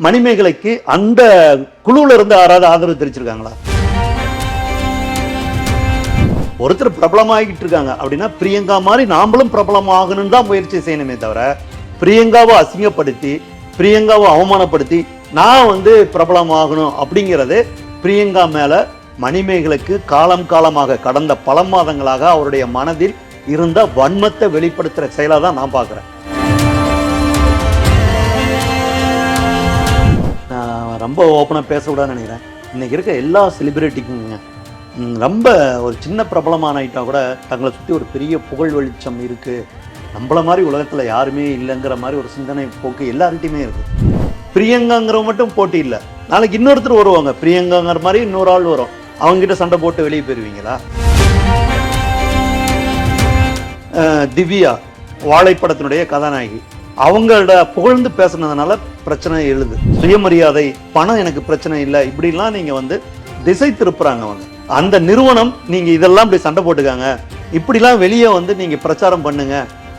மணிமேகலைக்கு அந்த குழுவில் இருந்து யாராவது ஆதரவு தெரிவிச்சிருக்காங்களா? ஒருத்தர் பிரபலமாகிட்டு இருக்காங்க அப்படின்னா பிரியங்கா மாதிரி நாமளும் பிரபலமாகணும்னு தான் முயற்சி செய்யணுமே தவிர பிரியங்காவை அசிங்கப்படுத்தி பிரியங்காவை அவமானப்படுத்தி நான் பிரபலமாகணும் அப்படிங்கிறது பிரியங்கா மேல மணிமேகலைக்கு காலம் காலமாக கடந்த பல மாதங்களாக அவருடைய மனதில் இருந்த வன்மத்தை வெளிப்படுத்துற செயலா தான் நான் பார்க்கிறேன். நான் ரொம்ப ஓப்பனா பேசக்கூடாதுன்னு நினைக்கிறேன். இன்னைக்கு இருக்க எல்லா செலிபிரிட்டிக்குங்க ரொம்ப ஒரு சின்ன பிரபலமான ஆகிட்டா கூட தங்களை சுற்றி ஒரு பெரிய புகழ் வெளிச்சம் இருக்குது, நம்மள மாதிரி உலகத்தில் யாருமே இல்லைங்கிற மாதிரி ஒரு சிந்தனை போக்கு எல்லார்கிட்டையுமே இருக்குது. பிரியங்காங்கிறவங்க மட்டும் போட்டி இல்லை, நாளைக்கு இன்னொருத்தர் வருவாங்க பிரியங்காங்கிற மாதிரி இன்னொரு ஆள் வரும், அவங்ககிட்ட சண்டை போட்டு வெளியே போயிருவீங்களா? திவ்யா வாழைப்படத்தினுடைய கதாநாயகி, அவங்களோட புகழ்ந்து பேசுனதுனால பிரச்சனை எழுது. சுயமரியாதை, பணம் எனக்கு பிரச்சனை இல்லை, இப்படிலாம் நீங்கள் திசை திருப்புறாங்க. அந்த நிறுவனம் நீங்க இதெல்லாம் இப்படி சண்டை போட்டுக்காங்க, இப்படிலாம் வெளியே நீங்க பிரச்சாரம் பண்ணுங்க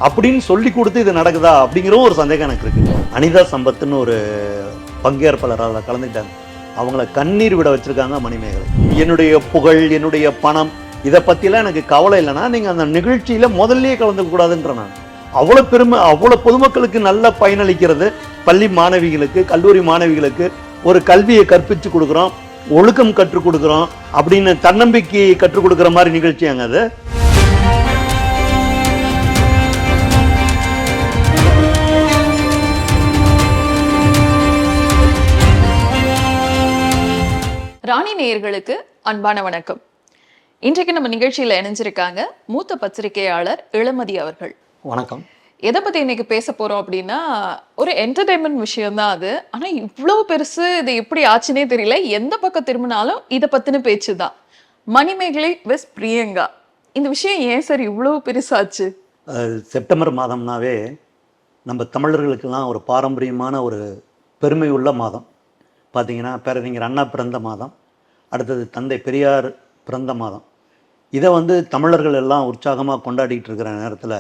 அப்படின்னு சொல்லி கொடுத்து இது நடக்குதா அப்படிங்கிற ஒரு சந்தேகம் எனக்கு இருக்கு. அனிதா சம்பத்துன்னு ஒரு பங்கேற்பாளர் அதில் கலந்துட்டாங்க, அவங்கள கண்ணீர் விட வச்சிருக்காங்க மணிமேகலை. என்னுடைய புகழ், என்னுடைய பணம், இதை பத்திலாம் எனக்கு கவலை இல்லைன்னா நீங்க அந்த நிகழ்ச்சியில முதல்லயே கலந்துக்க கூடாதுன்ற நான். அவ்வளவு பெருமை, அவ்வளவு பொதுமக்களுக்கு நல்ல பயனளிக்கிறது, பள்ளி மாணவிகளுக்கு கல்லூரி மாணவிகளுக்கு ஒரு கல்வியை கற்பிச்சு கொடுக்குறோம், ஒழுக்கம் கற்றுக் கொடுக்குறோம் அப்படின்னு தன்னம்பிக்கையை கற்றுக் கொடுக்குற மாதிரி நிகழ்ச்சியாங்க அது. ராணி நேயர்களுக்கு அன்பான வணக்கம். இன்றைக்கு நம்ம நிகழ்ச்சியில இணைஞ்சிருக்காங்க மூத்த பத்திரிகையாளர் இளமதி அவர்கள். வணக்கம். எதை பத்தி இன்னைக்கு பேச போறோம் அப்படின்னா, ஒரு என்டர்டைன்மெண்ட் விஷயம் தான் அது. ஆனா இவ்வளவு பெருசு, இது எப்படி ஆச்சுன்னே தெரியல. எந்த பக்கம் திரும்பினாலும் இதை பத்தின பேச்சு தான். மணிமேகலை வெஸ் பிரியங்கா, இந்த விஷயம் ஏன் சார் இவ்வளவு பெருசாச்சு? செப்டம்பர் மாதம்னாவே நம்ம தமிழர்களுக்கெல்லாம் ஒரு பாரம்பரியமான ஒரு பெருமை உள்ள மாதம். பார்த்தீங்கன்னா பேரறிஞர் அண்ணா பிறந்த மாதம், அடுத்தது தந்தை பெரியார் பிறந்த மாதம். இதை தமிழர்கள் எல்லாம் உற்சாகமாக கொண்டாடிட்டு இருக்கிற நேரத்தில்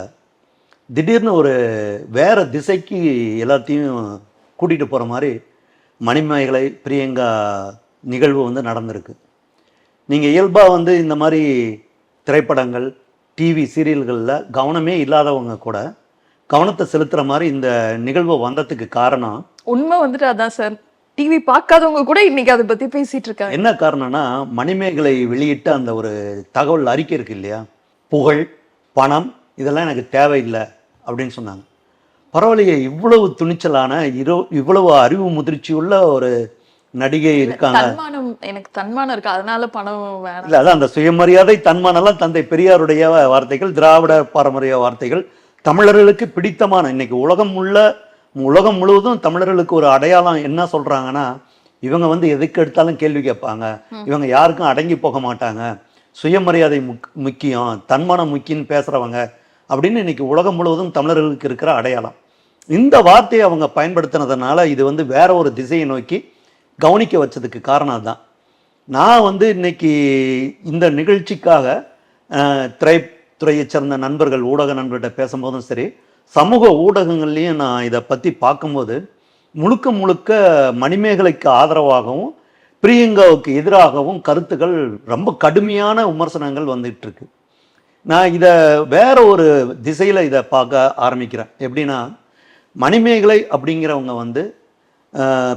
திடீர்னு ஒரு வேறு திசைக்கு எல்லாத்தையும் கூட்டிகிட்டு போகிற மாதிரி மணிமேகலை பிரியங்கா நிகழ்வு நடந்திருக்கு. நீங்கள் இயல்பாக இந்த மாதிரி திரைப்படங்கள், டிவி சீரியல்களில் கவனமே இல்லாதவங்க கூட கவனத்தை செலுத்துகிற மாதிரி இந்த நிகழ்வு வந்ததுக்கு காரணம் உண்மை அதான் சார். டிவி பார்க்காதவங்க கூட இன்னைக்கு அதை பற்றி பேசிகிட்டு இருக்காங்க. என்ன காரணம்னா, மணிமேகலை வெளியிட்ட அந்த ஒரு தகவல் அறிக்கை இருக்கு இல்லையா, புகழ், பணம் இதெல்லாம் எனக்கு தேவையில்லை அப்படின்னு சொன்னாங்க. பரவாயில்லையே, இவ்வளவு துணிச்சலான, இவ்வளவு அறிவு முதிர்ச்சி உள்ள ஒரு நடிகை இருக்காங்க. எனக்கு தன்மானம் இருக்கு, அதனால பணம் வேணும் இல்லை, அதான் அந்த சுயமரியாதை, தன்மானம்லாம் தந்தை பெரியாருடைய வார்த்தைகள், திராவிட பாரம்பரிய வார்த்தைகள், தமிழர்களுக்கு பிடித்தமான. இன்னைக்கு உலகம் முழுவதும் தமிழர்களுக்கு ஒரு அடையாளம் என்ன சொல்றாங்கன்னா, இவங்க எதுக்கு எடுத்தாலும் கேள்வி கேட்பாங்க, இவங்க யாருக்கும் அடங்கி போக மாட்டாங்க, சுயமரியாதை முக்கியம், தன்மானம் முக்கியம்னு பேசுறவங்க அப்படின்னு இன்னைக்கு உலகம் முழுவதும் தமிழர்களுக்கு இருக்கிற அடையாளம். இந்த வார்த்தையை அவங்க பயன்படுத்தினதுனால இது வேற ஒரு திசையை நோக்கி கவனிக்க வச்சதுக்கு காரணம் தான். நான் இன்னைக்கு இந்த நிகழ்ச்சிக்காக திரைத்துறையை சேர்ந்த நண்பர்கள், ஊடக நண்பர்கிட்ட பேசும்போதும் சரி, சமூக ஊடகங்கள்லையும் நான் இதை பற்றி பார்க்கும்போது முழுக்க மணிமேகலைக்கு ஆதரவாகவும் பிரியங்காவுக்கு எதிராகவும் கருத்துக்கள், ரொம்ப கடுமையான விமர்சனங்கள் வந்துட்டு இருக்கு. நான் இதை வேற ஒரு திசையில் இதை பார்க்க ஆரம்பிக்கிறேன். எப்படின்னா, மணிமேகலை அப்படிங்கிறவங்க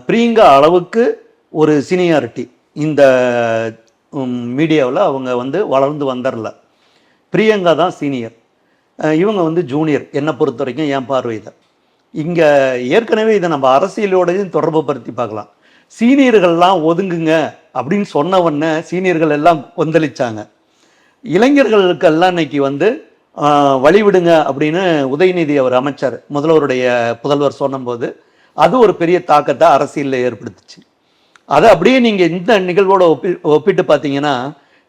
பிரியங்கா அளவுக்கு ஒரு சீனியாரிட்டி இந்த மீடியாவில் அவங்க வளர்ந்து வந்துடல. பிரியங்கா தான் சீனியர், இவங்க ஜூனியர். என்னை பொறுத்த வரைக்கும் என் பார்வை இதை இங்கே ஏற்கனவே இதை நம்ம அரசியலோடையும் தொடர்பு படுத்தி பார்க்கலாம். சீனியர்கள்லாம் ஒதுங்குங்க அப்படின்னு சொன்ன உடனே சீனியர்கள் எல்லாம் கொந்தளிச்சாங்க. இளைஞர்களுக்கெல்லாம் இன்னைக்கு வழிவிடுங்க அப்படின்னு உதயநிதி அவர் அமைச்சர், முதல்வருடைய புதல்வர் சொன்னபோது அது ஒரு பெரிய தாக்கத்தை அரசியலில் ஏற்படுத்துச்சு. அதை அப்படியே நீங்கள் இந்த நிகழ்வோட ஒப்பிட்டு பார்த்தீங்கன்னா,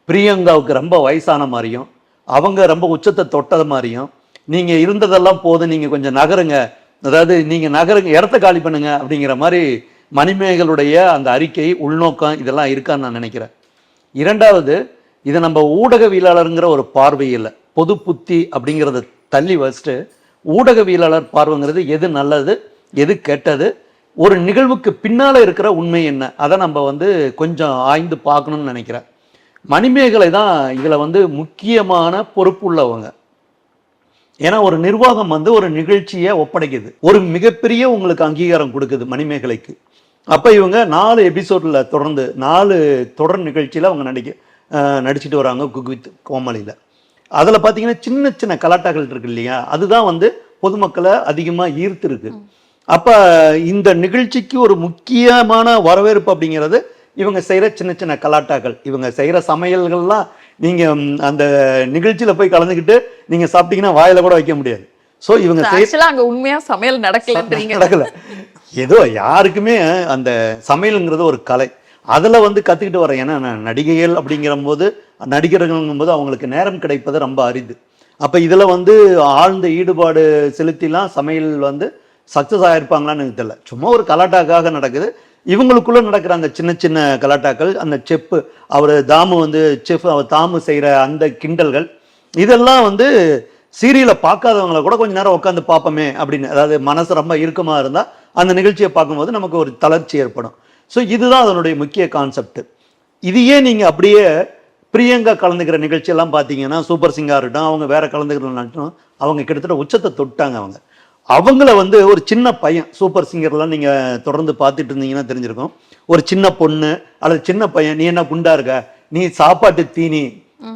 பிரியங்காவுக்கு ரொம்ப வயசான மாதிரியும், அவங்க ரொம்ப உச்சத்தை தொட்டது மாதிரியும், நீங்கள் இருந்ததெல்லாம் போதும், நீங்கள் கொஞ்சம் நகருங்க, அதாவது நீங்கள் நகருங்க, இடத்த காலி பண்ணுங்க அப்படிங்கிற மாதிரி மணிமேகலுடைய அந்த அறிக்கை, உள்நோக்கம் இதெல்லாம் இருக்கான்னு நான் நினைக்கிறேன். இரண்டாவது, இதை நம்ம ஊடகவியலாளருங்கிற ஒரு பார்வையில், பொது புத்தி அப்படிங்கிறத தள்ளி வச்சுட்டு ஊடகவியலாளர் பார்வைங்கிறது எது நல்லது, எது கெட்டது, ஒரு நிகழ்வுக்கு பின்னால இருக்கிற உண்மை என்ன, அதை நம்ம வந்து கொஞ்சம் ஆய்ந்து பார்க்கணும்னு நினைக்கிறேன். மணிமேகலை தான் இதுல வந்து முக்கியமான பொறுப்பு உள்ளவங்க. ஏன்னா ஒரு நிர்வாகம் வந்து ஒரு நிகழ்ச்சியை ஒப்படைக்குது, ஒரு மிகப்பெரிய உங்களுக்கு அங்கீகாரம் கொடுக்குது மணிமேகலைக்கு. அப்ப இவங்க 4 எபிசோட்ல தொடர்ந்து 4 தொடர் நிகழ்ச்சியில அவங்க நடிச்சிட்டு வராங்க குக் வித் கோமாளியில. அதுல பாத்தீங்கன்னா சின்ன சின்ன கலாட்டாக்கள் இருக்கு இல்லையா, அதுதான் வந்து பொதுமக்களை அதிகமா ஈர்த்திருக்கு. அப்ப இந்த நிகழ்ச்சிக்கு ஒரு முக்கியமான வரவேற்பு அப்படிங்கிறது இவங்க செய்யற சின்ன சின்ன கலாட்டாக்கள், இவங்க செய்யற சமையல்கள்லாம் நீங்க அந்த நிகழ்ச்சியில போய் கலந்துக்கிட்டு நீங்க சாப்பிட்டீங்கன்னா வாயில கூட வைக்க முடியாது. ஸோ இவங்க அங்க உண்மையா சமையல் நடக்கல, ஏதோ யாருக்குமே அந்த சமையலுங்கிறது ஒரு கலை, அதுல வந்து கத்துக்கிட்டு வரேன். ஏன்னா நடிகைகள் அப்படிங்கிற போது நடிகர்கள் போது அவங்களுக்கு நேரம் கிடைப்பது ரொம்ப அரிது. அப்ப இதுல வந்து ஆழ்ந்த ஈடுபாடு செலுத்திலாம் சமையல் வந்து சக்சஸ் ஆயிருப்பாங்களான்னு எனக்கு தெரியல. சும்மா ஒரு கலாட்டாக்காக நடக்குது. இவங்களுக்குள்ள நடக்கிற அந்த சின்ன சின்ன கலாட்டாக்கள், அந்த செப்பு அவர் தாமு வந்து செஃப் அவர் தாமு செய்யற அந்த கிண்டல்கள், இதெல்லாம் வந்து சீரியலை பார்க்காதவங்களை கூட கொஞ்ச நேரம் உட்காந்து பார்ப்போமே அப்படின்னு, அதாவது மனசு ரொம்ப இறுக்கமா இருந்தா அந்த நிகழ்ச்சியை பார்க்கும்போது நமக்கு ஒரு தளர்ச்சி ஏற்படும். ஸோ இதுதான் அதனுடைய முக்கிய கான்செப்ட். இதையே நீங்க அப்படியே பிரியங்கா கலந்துக்கிற நிகழ்ச்சியெல்லாம் பார்த்தீங்கன்னா, சூப்பர் சிங்கா இருக்கட்டும், அவங்க வேற கலந்துக்கிற அவங்க கிட்டத்தட்ட உச்சத்தை தொட்டாங்க. அவங்கள வந்து ஒரு சின்ன பையன், சூப்பர் சிங்கர்லாம் நீங்க தொடர்ந்து பார்த்துட்டு இருந்தீங்கன்னா தெரிஞ்சிருக்கும், ஒரு சின்ன பொண்ணு அல்லது சின்ன பையன், நீ என்ன குண்டா இருக்க, நீ சாப்பாட்டு தீனி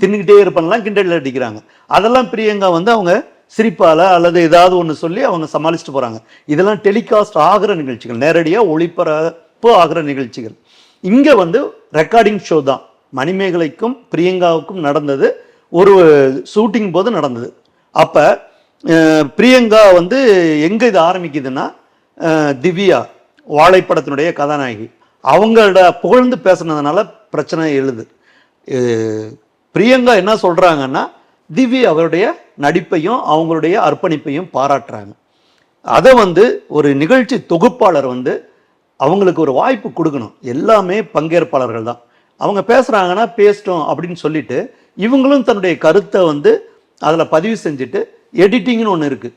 தின்னுக்கிட்டே இருப்பேன்லாம் கிண்டல் அடிக்கிறாங்க. அதெல்லாம் பிரியங்கா வந்து அவங்க சிரிப்பால அல்லது ஏதாவது ஒன்று சொல்லி அவங்க சமாளிச்சுட்டு போறாங்க. இதெல்லாம் டெலிகாஸ்ட் ஆகிற நிகழ்ச்சிகள், நேரடியாக ஒளிபரப்பு ஆகிற நிகழ்ச்சிகள். இங்க வந்து ரெக்கார்டிங் ஷோ தான் மணிமேகலைக்கும் பிரியங்காவுக்கும் நடந்தது, ஒரு ஷூட்டிங் போது நடந்தது. அப்ப பிரியங்கா வந்து எங்க இது ஆரம்பிக்குதுன்னா, திவ்யா வாழைப்படத்தினுடைய கதாநாயகி அவங்களோட புகழ்ந்து பேசுனதுனால பிரச்சனை எழுது. பிரியங்கா என்ன சொல்றாங்கன்னா, திவ்யா அவருடைய நடிப்பையும் அவங்களுடைய அர்ப்பணிப்பையும் பாராட்டுறாங்க. அதை வந்து ஒரு நிகழ்ச்சி தொகுப்பாளர் வந்து அவங்களுக்கு ஒரு வாய்ப்பு கொடுக்கணும். எல்லாமே பங்கேற்பாளர்கள் தான், அவங்க பேசுறாங்கன்னா பேசட்டும் அப்படின்னு சொல்லிட்டு இவங்களும் தன்னுடைய கருத்தை வந்து அதில் பதிவு செஞ்சுட்டு, எடிட்டிங்னு ஒன்று இருக்கு.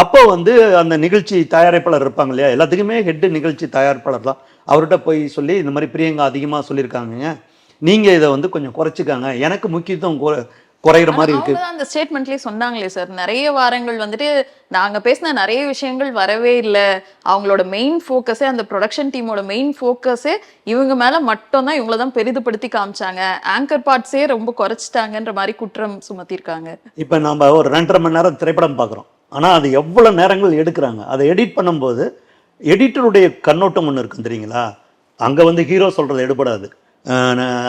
அப்போ வந்து அந்த நிகழ்ச்சி தயாரிப்பாளர் இருப்பாங்க இல்லையா, எல்லாத்துக்குமே ஹெட்டு நிகழ்ச்சி தயாரிப்பாளர் தான். அவர்கிட்ட போய் சொல்லி இந்த மாதிரி பிரியங்கா அதிகமாக சொல்லியிருக்காங்க, நீங்க இதை வந்து கொஞ்சம் குறைச்சிக்காங்க, எனக்கு முக்கியத்துவம் குறையிற மாதிரி இருக்கு. அந்த ஸ்டேட்மெண்ட்லயே சொன்னாங்களே சார், நிறைய வாரங்கள் வந்துட்டு நாங்க பேசின நிறைய விஷயங்கள் வரவே இல்லை, அவங்களோட மெயின் ஃபோக்கஸே அந்த ப்ரொடக்ஷன் டீமோட மெயின் ஃபோக்கஸே இவங்க மேல மட்டும் தான், இவங்கள தான் பெரிதுபடுத்தி காமிச்சாங்க, ஆங்கர் பார்ட்ஸே ரொம்ப குறைச்சிட்டாங்கன்ற மாதிரி குற்றம் சுமத்திருக்காங்க. இப்ப நம்ம ஒரு 2.5 மணி நேரம் திரைப்படம் பார்க்குறோம், ஆனா அது எவ்வளவு நேரங்கள் எடுக்கிறாங்க. அதை எடிட் பண்ணும்போது எடிட்டருடைய கண்ணோட்டம் ஒன்று இருக்கும் தெரியுங்களா, அங்க வந்து ஹீரோ சொல்றது எடுபடாது,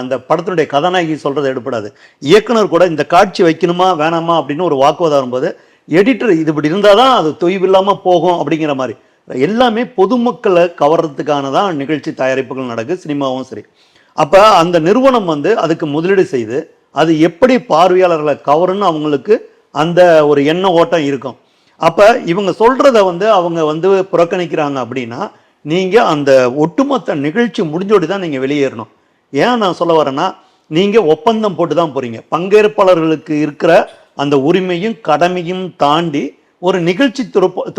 அந்த படத்தினுடைய கதாநாயகி சொல்றது எடுப்படாது, இயக்குனர் கூட இந்த காட்சி வைக்கணுமா வேணாமா அப்படின்னு ஒரு வாக்குவாதம் வரும்போது எடிட்டர் இது இப்படி இருந்தாதான் அது தொய்வில்லாம போகும் அப்படிங்கிற மாதிரி எல்லாமே பொதுமக்களை கவர்றதுக்கான தான் நிகழ்ச்சி தயாரிப்புகள் நடக்குது, சினிமாவும் சரி. அப்ப அந்த நிறுவனம் வந்து அதுக்கு முதலீடு செய்து அது எப்படி பார்வையாளர்களை கவருன்னு அவங்களுக்கு அந்த ஒரு எண்ண ஓட்டம் இருக்கும். அப்ப இவங்க சொல்றத வந்து அவங்க வந்து புறக்கணிக்கிறாங்க அப்படின்னா, நீங்க அந்த ஒட்டுமொத்த நிகழ்ச்சி முடிஞ்சோடி தான் நீங்க வெளியேறணும். ஏன் நான் சொல்ல வரேன்னா, நீங்க ஒப்பந்தம் போட்டு தான் போறீங்க. பங்கேற்பாளர்களுக்கு இருக்கிற அந்த உரிமையும் கடமையும் தாண்டி ஒரு நிகழ்ச்சி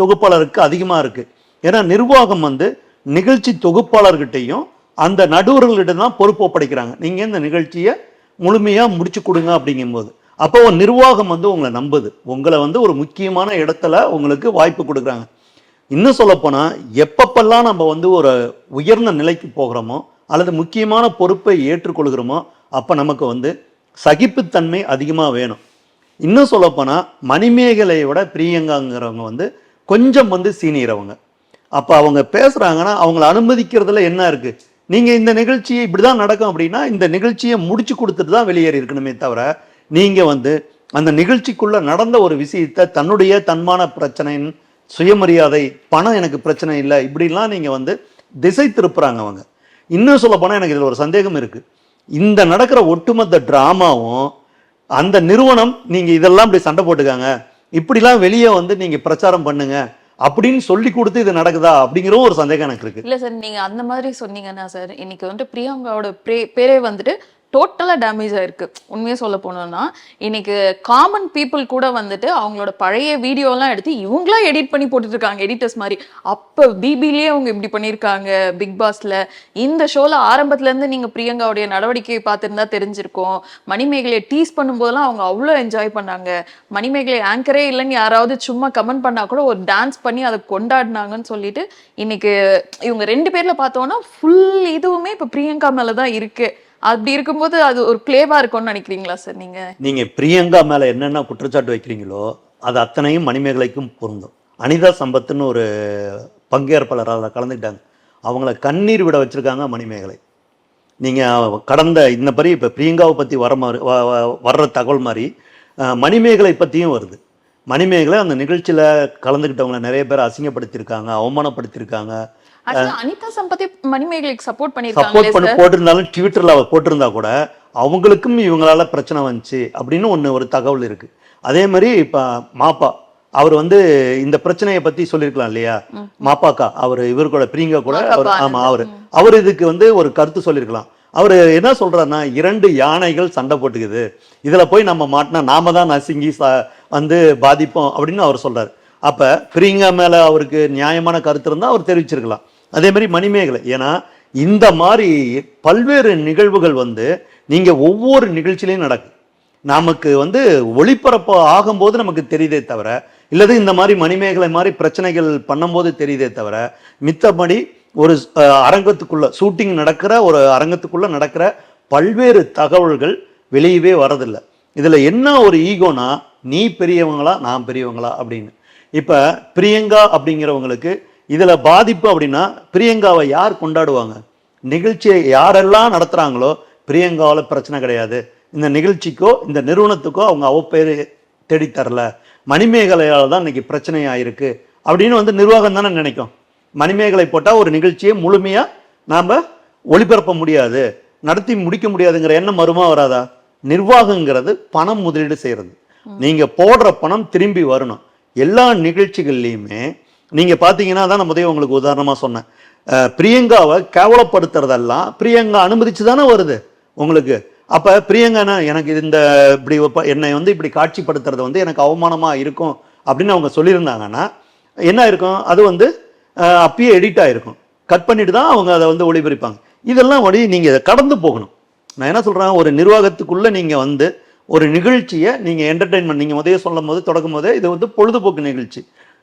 தொகுப்பாளருக்கு அதிகமா இருக்கு. ஏன்னா நிர்வாகம் வந்து நிகழ்ச்சி தொகுப்பாளர்கிட்டையும் அந்த நடுவர்கள்கிட்ட தான் பொறுப்பு ஒப்படைக்கிறாங்க, நீங்க இந்த நிகழ்ச்சியை முழுமையா முடிச்சு கொடுங்க அப்படிங்கும்போது. அப்போ ஒரு நிர்வாகம் வந்து உங்களை நம்புது, உங்களை வந்து ஒரு முக்கியமான இடத்துல உங்களுக்கு வாய்ப்பு கொடுக்குறாங்க. இன்னும் சொல்ல போனா, எப்பப்பெல்லாம் நம்ம வந்து ஒரு உயர்ந்த நிலைக்கு போகிறோமோ அல்லது முக்கியமான பொறுப்பை ஏற்றுக்கொள்கிறோமோ அப்ப நமக்கு வந்து சகிப்புத்தன்மை அதிகமா வேணும். இன்னும் சொல்ல போனா, மணிமேகலையோட பிரியங்காங்கிறவங்க வந்து கொஞ்சம் வந்து சீனியரவங்க. அப்ப அவங்க பேசுறாங்கன்னா அவங்களை அனுமதிக்கிறதுல என்ன இருக்கு, நீங்க இந்த நிகழ்ச்சியை இப்படிதான் நடக்கும் அப்படின்னா இந்த நிகழ்ச்சியை முடிச்சு கொடுத்துட்டு தான் வெளியேறி இருக்கணுமே தவிர, நீங்க வந்து அந்த நிகழ்ச்சிக்குள்ள நடந்த ஒரு விஷயத்தை தன்னுடைய தன்மான பிரச்சனை, சுயமரியாதை, பணம் எனக்கு பிரச்சனை இல்லை இப்படிலாம் நீங்க வந்து திசை திருப்புறாங்க அவங்க. இன்னும் சொல்ல போனா எனக்கு இதுல ஒரு சந்தேகம் இருக்கு, இந்த நடக்கிற ஒட்டுமொத்த டிராமாவும் அந்த நிறுவனம் நீங்க இதெல்லாம் இப்படி சண்டை போட்டுக்காங்க, இப்படிலாம் வெளியே வந்து நீங்க பிரச்சாரம் பண்ணுங்க அப்படின்னு சொல்லி கொடுத்து இது நடக்குதா அப்படிங்கிற ஒரு சந்தேகம் எனக்கு இருக்கு. இல்ல சார், நீங்க அந்த மாதிரி சொன்னீங்கன்னா சார், இன்னைக்கு வந்துட்டு பிரியங்காவோட பேரே வந்துட்டு டோட்டலா டேமேஜ் ஆயிருக்கு. உண்மையா சொல்ல போனோம்னா இன்னைக்கு காமன் பீப்புள் கூட வந்துட்டு அவங்களோட பழைய வீடியோ எல்லாம் எடுத்து இவங்களா எடிட் பண்ணி போட்டுட்டு இருக்காங்க, எடிட்டர்ஸ் மாதிரி. அப்ப பிபிலேயே அவங்க இப்படி பண்ணிருக்காங்க, பிக் பாஸ்ல. இந்த ஷோல ஆரம்பத்துல இருந்து நீங்க பிரியங்காவுடைய நடவடிக்கையை பார்த்திருந்தா தெரிஞ்சிருக்கும். மணிமேகலையை டீஸ் பண்ணும்போதெல்லாம் அவங்க அவ்வளோ என்ஜாய் பண்ணாங்க. மணிமேகலை ஆங்கரே இல்லைன்னு யாராவது சும்மா கமெண்ட் பண்ணா கூட ஒரு டான்ஸ் பண்ணி அதை கொண்டாடினாங்கன்னு சொல்லிட்டு இன்னைக்கு இவங்க 2 பேர்ல பார்த்தோம்னா ஃபுல் இதுவுமே இப்ப பிரியங்கா மேலதான் இருக்கு. அப்படி இருக்கும்போது அது ஒரு பிளேவா இருக்கும்னு நினைக்கிறீங்களா சார் நீங்க? நீங்க பிரியங்கா மேல என்னென்ன குற்றச்சாட்டு வைக்கிறீங்களோ அது அத்தனையும் மணிமேகலைக்கும் பொருந்தும். அனிதா சம்பத்துன்னு ஒரு பங்கேற்பாளர் அதில் கலந்துக்கிட்டாங்க. அவங்கள கண்ணீர் விட வச்சிருக்காங்க மணிமேகலை. நீங்க கடந்த இந்த படி இப்போ பிரியங்காவை பற்றி வர்ற தகவல் மாதிரி மணிமேகலை பற்றியும் வருது. மணிமேகலை அந்த நிகழ்ச்சியில் கலந்துக்கிட்டவங்களை நிறைய பேர் அசிங்கப்படுத்தியிருக்காங்க, அவமானப்படுத்தியிருக்காங்க. அனிதா சம்பத்தி மணிமேகலைக்கு சப்போர்ட் பண்ணி போட்டிருந்தாலும் ட்விட்டர்ல அவ போட்டிருந்தா கூட அவங்களுக்கும் இவங்களால பிரச்சனை வந்துச்சு அப்படின்னு ஒரு தகவல் இருக்கு. அதே மாதிரி இப்ப மாப்பா அவர் இந்த பிரச்சனையை பத்தி சொல்லியிருக்கலாம் இல்லையா? மாப்பாக்கா அவர் இவர் கூட பிரியங்கா கூட ஆமா அவர் இதுக்கு ஒரு கருத்து சொல்லியிருக்கலாம். அவர் என்ன சொல்றாருன்னா 2 யானைகள் சண்டை போட்டுக்குது, இதுல போய் நம்ம மாட்டினா நாம தான் நசுங்கி பாதிப்போம் அப்படின்னு அவர் சொல்றாரு. அப்ப பிரியங்கா மேல அவருக்கு நியாயமான கருத்து இருந்தா அவர் தெரிவிச்சிருக்கலாம். அதே மாதிரி மணிமேகலை, ஏன்னா இந்த மாதிரி பல்வேறு நிகழ்வுகள் நீங்க ஒவ்வொரு நிகழ்ச்சியிலையும் நடக்கு. நமக்கு ஒளிபரப்பு ஆகும்போது நமக்கு தெரியுதே தவிர, இல்லது இந்த மாதிரி மணிமேகலை மாதிரி பிரச்சனைகள் பண்ணும்போது தெரியுதே தவிர, மித்தபடி ஒரு அரங்கத்துக்குள்ள ஷூட்டிங் நடக்கிற ஒரு அரங்கத்துக்குள்ள நடக்கிற பல்வேறு தகவல்கள் வெளியவே வரதில்லை. இதுல என்ன ஒரு ஈகோனா, நீ பெரியவங்களா நான் பெரியவங்களா அப்படின்னு. இப்ப பிரியங்கா அப்படிங்கிறவங்களுக்கு இதுல பாதிப்பு அப்படின்னா பிரியங்காவை யார் கொண்டாடுவாங்க? நிகழ்ச்சியை யாரெல்லாம் நடத்துறாங்களோ பிரியங்காவில் பிரச்சனை கிடையாது, இந்த நிகழ்ச்சிக்கோ இந்த நிறுவனத்துக்கோ அவங்க அவப்பேரு தேடித்தரல, மணிமேகலையால் தான் இன்னைக்கு பிரச்சனை ஆயிருக்கு அப்படின்னு நிர்வாகம் தானே நினைக்கும். மணிமேகலை போட்டால் ஒரு நிகழ்ச்சியை முழுமையா நாம ஒளிபரப்ப முடியாது, நடத்தி முடிக்க முடியாதுங்கிற எண்ணம் வருமா வராதா? நிர்வாகங்கிறது பணம் முதலீடு செய்யறது. நீங்க போடுற பணம் திரும்பி வரணும். எல்லா நிகழ்ச்சிகள்லையுமே நீங்க பாத்தீங்கன்னா தான் நான் முதல்ல உங்களுக்கு உதாரணமா சொன்னேன், பிரியங்காவை கேவலப்படுத்துறதெல்லாம் பிரியங்கா அனுமதிச்சு தானே வருது உங்களுக்கு. அப்ப பிரியங்கானா எனக்கு இந்த இப்படி என்னை இப்படி காட்சிப்படுத்துறது எனக்கு அவமானமா இருக்கும் அப்படின்னு அவங்க சொல்லியிருந்தாங்கன்னா என்ன இருக்கும்? அது அப்பயே எடிட் ஆயிருக்கும், கட் பண்ணிட்டு தான் அவங்க அதை ஒளிபரப்பாங்க. இதெல்லாம் நீங்க இதை கடந்து போகணும். நான் என்ன சொல்றேன், ஒரு நிர்வாகத்துக்குள்ள நீங்க ஒரு நிகழ்ச்சியை நீங்க என்டர்டெயின்மெண்ட், நீங்க முதல்ல சொல்லும் போது தொடக்கும் போதே இது பொழுதுபோக்கு நிகழ்ச்சி,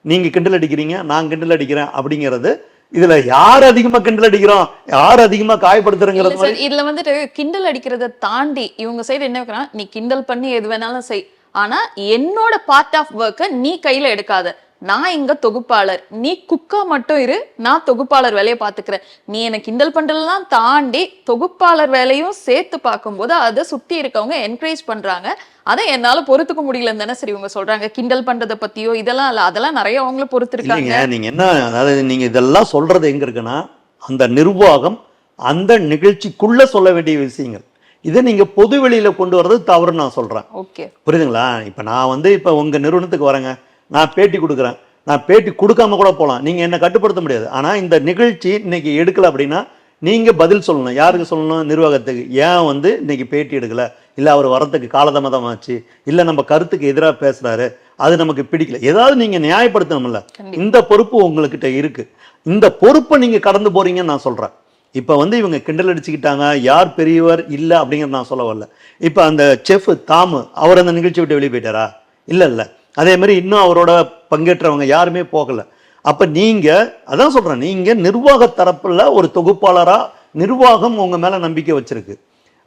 நீங்க கிண்டல் அடிக்கிறீங்க நான் கிண்டல் அடிக்கிறேன் அப்படிங்கிறது, இதுல யார் அதிகமா கிண்டல் அடிக்கிறோம் யார் அதிகமா காயப்படுத்துறங்கிறது. இதுல கிண்டல் அடிக்கிறத தாண்டி இவங்க சைடு என்ன வைக்கிறான், நீ கிண்டல் பண்ணி எது வேணாலும் செய், ஆனா என்னோட பார்ட் ஆஃப் ஒர்க்கை நீ கையில எடுக்காத, நான் இங்க தொகுப்பாளர், நீ குக்கா மட்டும் இரு, நான் தொகுப்பாளர் வேலையை பாத்துக்கிறேன். நீ எனக்கு கிண்டல் பண்றதெல்லாம் தாண்டி தொகுப்பாளர் வேலையும் சேர்த்து பார்க்கும்போது அதை சுத்தி இருக்கவங்க என்கரேஜ் பண்றாங்க. அதை என்னால பொறுத்துக்க முடியலன்னு தானே சரி இவங்க சொல்றாங்க. கிண்டல் பண்றதை பத்தியோ இதெல்லாம் இல்ல, அதெல்லாம் நிறைய அவங்கள பொறுத்து இருக்காங்க. நீங்க என்ன, அதாவது நீங்க இதெல்லாம் சொல்றது எங்க இருக்குன்னா அந்த நிர்வாகம் அந்த நிகழ்ச்சிக்குள்ள சொல்ல வேண்டிய விஷயங்கள், இதை நீங்க பொது வெளியில கொண்டு வர்றது தவறுன்னு நான் சொல்றேன். ஓகே, புரியுதுங்களா? இப்ப நான் இப்ப உங்க நிறுவனத்துக்கு வரேங்க, நான் பேட்டி கொடுக்குறேன், நான் பேட்டி கொடுக்காம கூட போகலாம், நீங்க என்ன கட்டுப்படுத்த முடியாது. ஆனா இந்த நிகழ்ச்சி இன்னைக்கு எடுக்கல அப்படின்னா நீங்க பதில் சொல்லணும். யாருக்கு சொல்லணும்? நிர்வாகத்துக்கு. ஏன் இன்னைக்கு பேட்டி எடுக்கல, இல்ல அவர் வரத்துக்கு காலதாமதமாச்சு, இல்ல நம்ம கருத்துக்கு எதிராக பேசுறாரு, அது நமக்கு பிடிக்கல, ஏதாவது நீங்க நியாயப்படுத்தணும்ல. இந்த பொறுப்பு உங்ககிட்ட இருக்கு. இந்த பொறுப்பை நீங்க கடந்து போறீங்கன்னு நான் சொல்றேன். இப்ப இவங்க கிண்டல் அடிச்சுக்கிட்டாங்க, யார் பெரியவர் இல்ல அப்படிங்கிறது நான் சொல்ல வரல. இப்ப அந்த செஃப் தாமு அவர் அந்த நிகழ்ச்சி விட்டு வெளியே போயிட்டாரா? இல்ல. அதே மாதிரி இன்னும் அவரோட பங்கேற்றவங்க யாருமே போகல. அப்ப நீங்க அதான் சொல்றேன், நீங்க நிர்வாக தரப்புல ஒரு தொகுப்பாளரா நிர்வாகம் உங்க மேல நம்பிக்கை வச்சிருக்கு.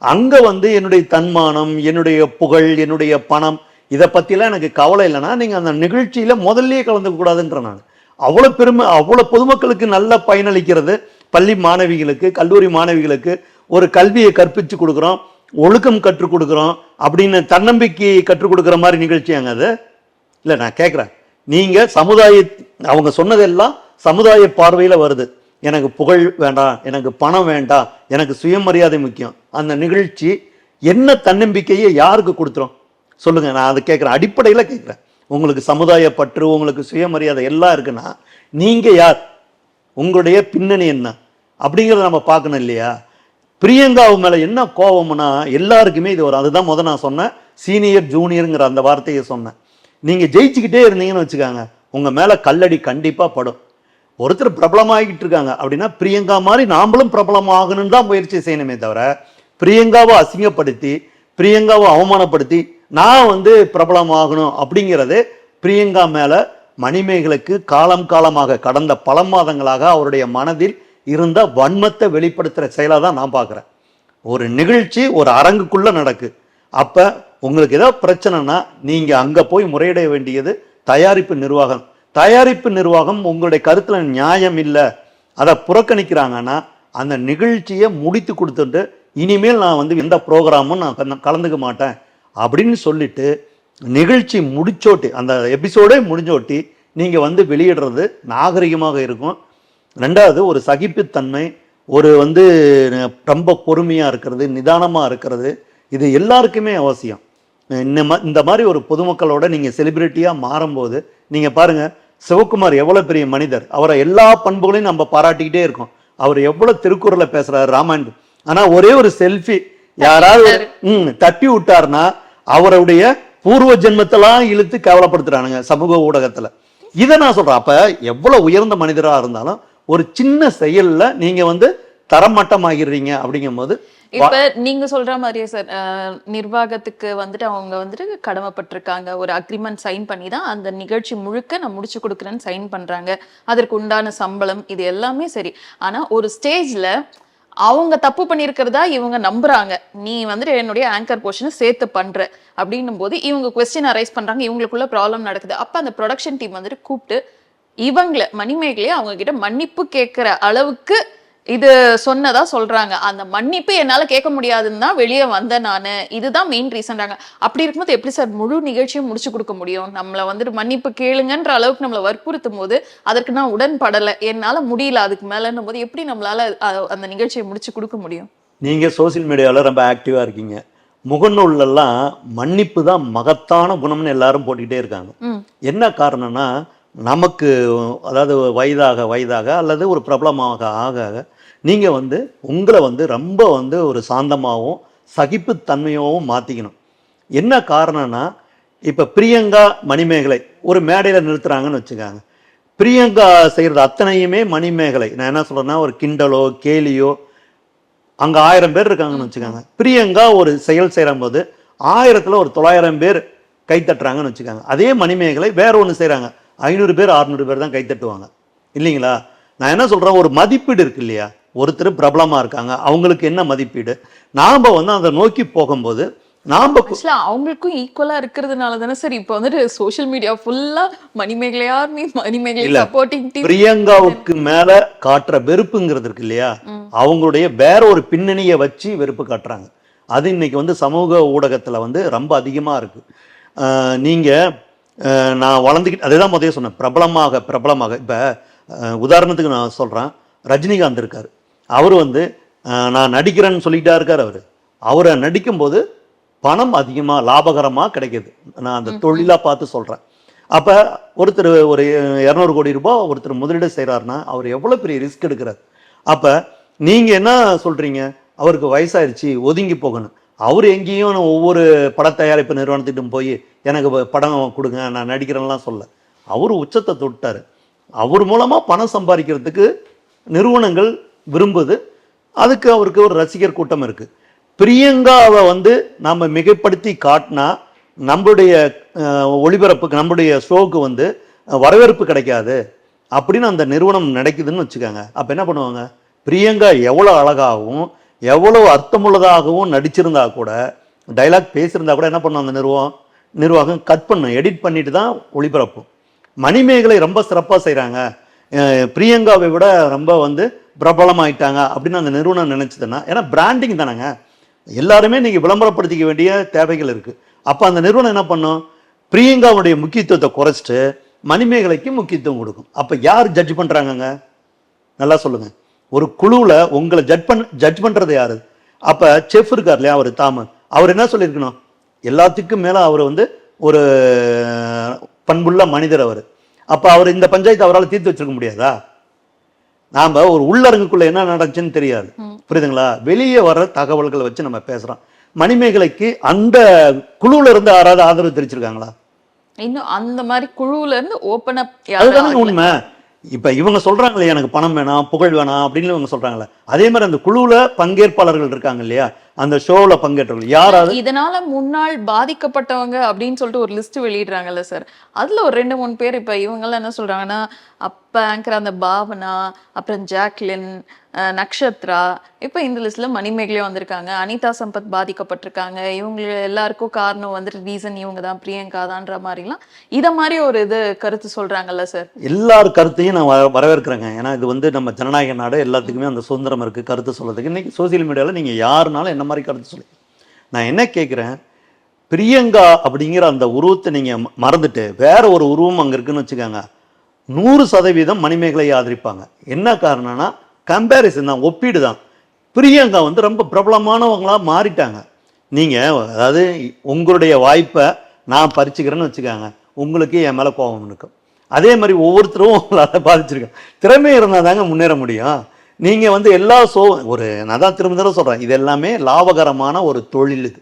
அங்க என்னுடைய தன்மானம், என்னுடைய புகழ், என்னுடைய பணம், இதை பத்திலாம் எனக்கு கவலை இல்லைன்னா நீங்க அந்த நிகழ்ச்சியில முதல்லயே கலந்துக்க கூடாதுன்ற. நான் அவ்வளவு பெருமை, அவ்வளவு பொதுமக்களுக்கு நல்ல பயனளிக்கிறது, பள்ளி மாணவிகளுக்கு கல்லூரி மாணவிகளுக்கு ஒரு கல்வியை கற்பிச்சு கொடுக்குறோம், ஒழுக்கம் கற்றுக் கொடுக்குறோம் அப்படின்னு தன்னம்பிக்கையை கற்றுக் கொடுக்குற மாதிரி நிகழ்ச்சியாங்க அது. இல்ல நான் கேட்குறேன், நீங்க அவங்க சொன்னதெல்லாம் சமுதாய பார்வையில வருது. எனக்கு புகழ் வேண்டாம், எனக்கு பணம் வேண்டாம், எனக்கு சுயமரியாதை முக்கியம். அந்த நிகழ்ச்சி என்ன தன்னம்பிக்கையை யாருக்கு கொடுத்துரும் சொல்லுங்க? நான் அதை கேட்குறேன், அடிப்படையில் கேட்குறேன். உங்களுக்கு சமுதாய பற்று, உங்களுக்கு சுயமரியாதை எல்லாம் இருக்குன்னா நீங்க யார், உங்களுடைய பின்னணி என்ன அப்படிங்கிறத நம்ம பார்க்கணும் இல்லையா? பிரியங்காவு மேல என்ன கோபம்னா எல்லாருக்குமே இது வரும். அதுதான் முதல் நான் சொன்னேன், சீனியர் ஜூனியருங்கிற அந்த வார்த்தையை சொன்னேன். நீங்க ஜெயிச்சுக்கிட்டே இருந்தீங்கன்னு வச்சுக்காங்க, உங்க மேல கல்லடி கண்டிப்பா படும். ஒருத்தர் பிரபலமாகிட்டு இருக்காங்க அப்படின்னா பிரியங்கா மாதிரி நாமளும் பிரபலமாகணும்னு தான் முயற்சி செய்யணுமே தவிர, பிரியங்காவை அசிங்கப்படுத்தி பிரியங்காவை அவமானப்படுத்தி நான் வந்து பிரபலமாகணும் அப்படிங்கிறது பிரியங்கா மேல மணிமேகலைக்கு காலம் காலமாக கடந்த பல மாதங்களாக அவருடைய மனதில் இருந்த வன்மத்தை வெளிப்படுத்துற செயலாக தான் நான் பார்க்குறேன். ஒரு நிகழ்ச்சி ஒரு அரங்குக்குள்ள நடக்கு. அப்ப உங்களுக்கு ஏதாவது பிரச்சனைனா நீங்க அங்க போய் முறையிட வேண்டியது தயாரிப்பு நிர்வாகம். தயாரிப்பு நிர்வாகம் உங்களுடைய கருத்துல நியாயம் இல்லை, அதை புறக்கணிக்கிறாங்கன்னா அந்த நிகழ்ச்சியை முடித்து கொடுத்துட்டு இனிமேல் நான் வந்து எந்த ப்ரோக்ராமும் நான் கலந்துக்க மாட்டேன் அப்படின்னு சொல்லிட்டு நிகழ்ச்சி முடிச்சோட்டி அந்த எபிசோடே முடிஞ்சோட்டி நீங்க வந்து வெளியிடுறது நாகரிகமாக இருக்கும். ரெண்டாவது, ஒரு சகிப்புத்தன்மை, ஒரு வந்து ரொம்ப பொறுமையா இருக்கிறது, நிதானமா இருக்கிறது, இது எல்லாருக்குமே அவசியம். இந்த மாதிரி ஒரு பொதுமக்களோட நீங்க செலிபிரிட்டியா மாறும்போது நீங்க பாருங்க, சிவகுமார் எவ்வளவு பெரிய மனிதர், அவரை எல்லா பண்புகளையும் நம்ம பாராட்டிக்கிட்டே இருக்கோம். அவர் எவ்வளவு திருக்குறளை பேசுறாரு, ராமாயணம். ஆனா ஒரே ஒரு செல்ஃபி யாராவது தட்டி விட்டாருன்னா அவருடைய பூர்வ ஜென்மத்தெல்லாம் இழுத்து கேவலப்படுத்துறானுங்க சமூக ஊடகத்துல. இதை நான் சொல்றேன். அப்ப எவ்வளவு உயர்ந்த மனிதரா இருந்தாலும் ஒரு சின்ன செயல்ல நீங்க வந்து தரமட்டமாகிறீங்க அப்படிங்கும் போது, இப்ப நீங்க சொல்ற மாதிரியே சார், நிர்வாகத்துக்கு வந்துட்டு அவங்க வந்துட்டு கடமைப்பட்டிருக்காங்க, ஒரு அக்ரிமெண்ட் சைன் பண்ணி தான் அந்த நிகழ்ச்சி முழுக்க நான் முடிச்சு கொடுக்குறேன்னு சைன் பண்றாங்க, அதற்கு உண்டான சம்பளம் இது எல்லாமே சரி. ஆனா ஒரு ஸ்டேஜ்ல அவங்க தப்பு பண்ணியிருக்கிறதா இவங்க நம்புறாங்க, நீ வந்துட்டு என்னுடைய ஆங்கர் போர்ஷனை சேர்த்து பண்ற அப்படின்னும் போது இவங்க கொஸ்டின் அரைஸ் பண்றாங்க, இவங்களுக்குள்ள ப்ராப்ளம் நடக்குது. அப்ப அந்த ப்ரொடக்ஷன் டீம் வந்துட்டு கூப்பிட்டு இவங்கள மணிமேகலையே அவங்க கிட்ட மன்னிப்பு கேட்கிற அளவுக்கு இது சொன்னதா சொல்றாங்க. அந்த மன்னிப்பு என்னால கேட்க முடியாதுன்னு தான் வெளியே வந்தேன் நானு, இதுதான் மெயின் ரீசன்றாங்க. அப்படி இருக்கும்போது எப்படி சார் முழு நிகழ்ச்சியும் முடிச்சு கொடுக்க முடியும்? நம்மள வந்துட்டு மன்னிப்பு கேளுங்கன்ற அளவுக்கு நம்மளை வற்புறுத்தும் போது அதற்கு நான் உடன்படலை, என்னால முடியல அதுக்கு மேலன்னும் போது எப்படி நம்மளால அந்த நிகழ்ச்சியை முடிச்சு கொடுக்க முடியும்? நீங்க சோசியல் மீடியாவில் ரொம்ப ஆக்டிவா இருக்கீங்க. முகநூல்லாம் மன்னிப்பு தான் மகத்தான குணம்னு எல்லாரும் போட்டுக்கிட்டே இருக்காங்க. என்ன காரணம்னா, நமக்கு அதாவது வயதாக வயதாக அல்லது ஒரு பிரபலமாக ஆக ஆக நீங்க வந்து உங்களை வந்து ரொம்ப வந்து ஒரு சாந்தமாகவும் சகிப்புத்தன்மையாகவும் மாற்றிக்கணும். என்ன காரணம்னா, இப்போ பிரியங்கா மணிமேகலை ஒரு மேடையில் நிறுத்துறாங்கன்னு வச்சுக்காங்க, பிரியங்கா செய்கிறது அத்தனையுமே மணிமேகலை, நான் என்ன சொல்கிறேன்னா ஒரு கிண்டலோ கேலியோ, அங்கே 1000 பேர் இருக்காங்கன்னு வச்சுக்காங்க, பிரியங்கா ஒரு செயல் செய்கிற போது 1000ல் ஒரு 900 பேர் கைத்தட்டுறாங்கன்னு வச்சுக்காங்க. அதே மணிமேகலை வேற ஒன்று செய்கிறாங்க, 500 பேர் 600 பேர் தான் கைத்தட்டுவாங்க இல்லைங்களா? நான் என்ன சொல்கிறேன், ஒரு மதிப்பீடு இருக்கு இல்லையா? ஒருத்தர் பிரபலமாக இருக்காங்க, அவங்களுக்கு என்ன மதிப்பீடு, நாம் வந்து அதை நோக்கி போகும்போது நாம் அவங்களுக்கும் ஈக்குவலா இருக்கிறதுனால தானே சார் இப்போ வந்துட்டு சோஷியல் மீடியா ஃபுல்லா மணிமேகலையார் மணிமேகலை சப்போர்ட்டிங் டீம். பிரியங்காவுக்கு மேல காட்டுற வெறுப்புங்கிறது இருக்கு இல்லையா, அவங்களுடைய வேற ஒரு பின்னணியை வச்சு வெறுப்பு காட்டுறாங்க. அது இன்னைக்கு வந்து சமூக ஊடகத்துல வந்து ரொம்ப அதிகமா இருக்கு. நீங்க நான் வளர்ந்துக்கிட்டு அதுதான் முதல்ல சொன்னேன், பிரபலமாக இப்போ உதாரணத்துக்கு நான் சொல்கிறேன், ரஜினிகாந்த் இருக்கார், அவர் வந்து நான் நடிக்கிறேன்னு சொல்லிக்கிட்டா இருக்கார். அவரை நடிக்கும்போது பணம் அதிகமாக லாபகரமாக கிடைக்கிது, நான் அந்த தொழிலாக பார்த்து சொல்கிறேன். அப்போ ஒருத்தர் ஒரு 200 கோடி ரூபாய் ஒருத்தர் முதலீடு செய்கிறாருன்னா அவர் எவ்வளோ பெரிய ரிஸ்க் எடுக்கிறார். அப்போ நீங்கள் என்ன சொல்கிறீங்க, அவருக்கு வயசாயிருச்சு ஒதுங்கி போகணும், அவர் எங்கேயும் ஒவ்வொரு பட தயாரிப்பு நிறுவனத்திட்டும் போய் எனக்கு படம் கொடுங்க நான் நடிக்கிறேன்லாம் சொல்ல, அவர் உச்சத்தை தொட்டார். அவர் மூலமாக பணம் சம்பாதிக்கிறதுக்கு நிறுவனங்கள் விரும்புது, அதுக்கு அவருக்கு ஒரு ரசிகர் கூட்டம் இருக்குது. பிரியங்காவை வந்து நம்ம மிகைப்படுத்தி காட்டினா நம்மளுடைய ஒளிபரப்புக்கு நம்மளுடைய ஷோவுக்கு வந்து வரவேற்பு கிடைக்காது அப்படின்னு அந்த நிறுவனம் நினைக்குதுன்னு வச்சுக்காங்க. அப்போ என்ன பண்ணுவாங்க, பிரியங்கா எவ்வளோ அழகாகவும் எவ்வளோ அர்த்தமுள்ளதாகவும் நடிச்சிருந்தா கூட, டைலாக் பேசியிருந்தா கூட என்ன பண்ணும் அந்த நிர்வாகம் கட் பண்ணும், எடிட் பண்ணிட்டு தான் ஒளிபரப்பும். மணிமேகலை ரொம்ப சிறப்பாக செய்கிறாங்க, பிரியங்காவை விட ரொம்ப வந்து பிரபலமாயிட்டாங்க அப்படின்னு அந்த நிறுவனம் நினைச்சதுன்னா, ஏன்னா பிராண்டிங் தானேங்க, எல்லாருமே நீங்கள் விளம்பரப்படுத்திக்க வேண்டிய தேவைகள் இருக்குது. அப்போ அந்த நிறுவனம் என்ன பண்ணும், பிரியங்காவுடைய முக்கியத்துவத்தை குறைச்சிட்டு மணிமேகலைக்கு முக்கியத்துவம் கொடுக்கும். அப்போ யார் ஜட்ஜ் பண்ணுறாங்கங்க, நல்லா சொல்லுங்கள். ஒரு குழுவில் உங்களை ஜட்ஜ் பண்ணுறது யாரு? அப்போ செஃப் இருக்கார் இல்லையா, அவர் தாமு, அவர் என்ன சொல்லியிருக்கணும், எல்லாத்துக்கும் மேலே அவர் வந்து ஒரு பண்புள்ள மனிதர் அவர். அப்போ அவர் இந்த பஞ்சாயத்து அவரால் தீர்த்து வச்சிருக்க முடியாதா? நாம் ஒரு உள்ளரங்குக்குள்ளே என்ன நடந்துச்சுன்னு தெரியாது, புரியுதுங்களா? வெளியே வர்ற தகவல்களை வச்சு நம்ம பேசுறோம். மணிமேகலைக்கு அந்த குழுல இருந்து யாராவது ஆதரவு தெரிவிச்சிருக்காங்களா? இன்னும் அந்த மாதிரி குழுவுல இருந்து ஓப்பன் அப் அதுதானே உண்மை. இப்ப இவங்க சொல்றாங்களே எனக்கு பணம் வேணாம், புகழ் வேணாம் அப்படின்னு இவங்க சொல்றாங்களே, அதே மாதிரி அந்த குழுவுல பங்கேற்பாளர்கள் இருக்காங்க இல்லையா, அந்த ஷோல பங்கேற்றவர்கள் யாராவது இதனால முன்னாள் பாதிக்கப்பட்டவங்க அப்படின்னு சொல்லிட்டு ஒரு லிஸ்ட் வெளியிடுறாங்கல்ல சார். அதுல ஒரு 2, 3 பேர் இப்ப இவங்கெல்லாம் என்ன சொல்றாங்கன்னா, அப்ப ஆங்கர் அந்த பாவனா, அப்புறம் ஜாக்லின், நக்ஷத்ரா, இப்ப இந்த லிஸ்ட்ல மணிமேகலையும் வந்திருக்காங்க. அனிதா சம்பத் பாதிக்கப்பட்டிருக்காங்க. இவங்க எல்லாருக்கும் காரணம் வந்துட்டு ரீசன் இவங்க தான், பிரியங்கா தான்ற மாதிரிலாம் இத மாதிரி ஒரு இது கருத்து சொல்றாங்கல்ல சார். எல்லார் கருத்தையும் நான் வரவேற்கிறேங்க. ஏன்னா இது வந்து நம்ம ஜனநாயக நாடு, எல்லாத்துக்குமே அந்த சுதந்திரம் இருக்கு கருத்து சொல்றதுக்கு. இன்னைக்கு சோசியல் மீடியாவில் நீங்க யாருனாலும் என்ன மாதிரி கருத்து சொல்லி, நான் என்ன கேட்குறேன், பிரியங்கா அப்படிங்கிற அந்த உருவத்தை நீங்க மறந்துட்டு வேற ஒரு உருவம் அங்க இருக்குன்னு வச்சுக்கோங்க, 100% மணிமேகலையை ஆதரிப்பாங்க. என்ன காரணம்னா கம்பேரிசன் தான், ஒப்பீடு தான். பிரியங்கா வந்து ரொம்ப பிரபலமானவங்களா மாறிட்டாங்க. நீங்க அதாவது உங்களுடைய வாய்ப்பை நான் பறிச்சுக்கிறேன்னு வச்சுக்காங்க, உங்களுக்கு என் மேல கோபம் இருக்கும். அதே மாதிரி ஒவ்வொருத்தரும் உங்களால் பாதிச்சிருக்கேன். திறமை இருந்தால் தாங்க முன்னேற முடியும். நீங்க வந்து எல்லா ஒரு நான் தான் திரும்ப தடவை சொல்றேன், இது எல்லாமே லாபகரமான ஒரு தொழில். இது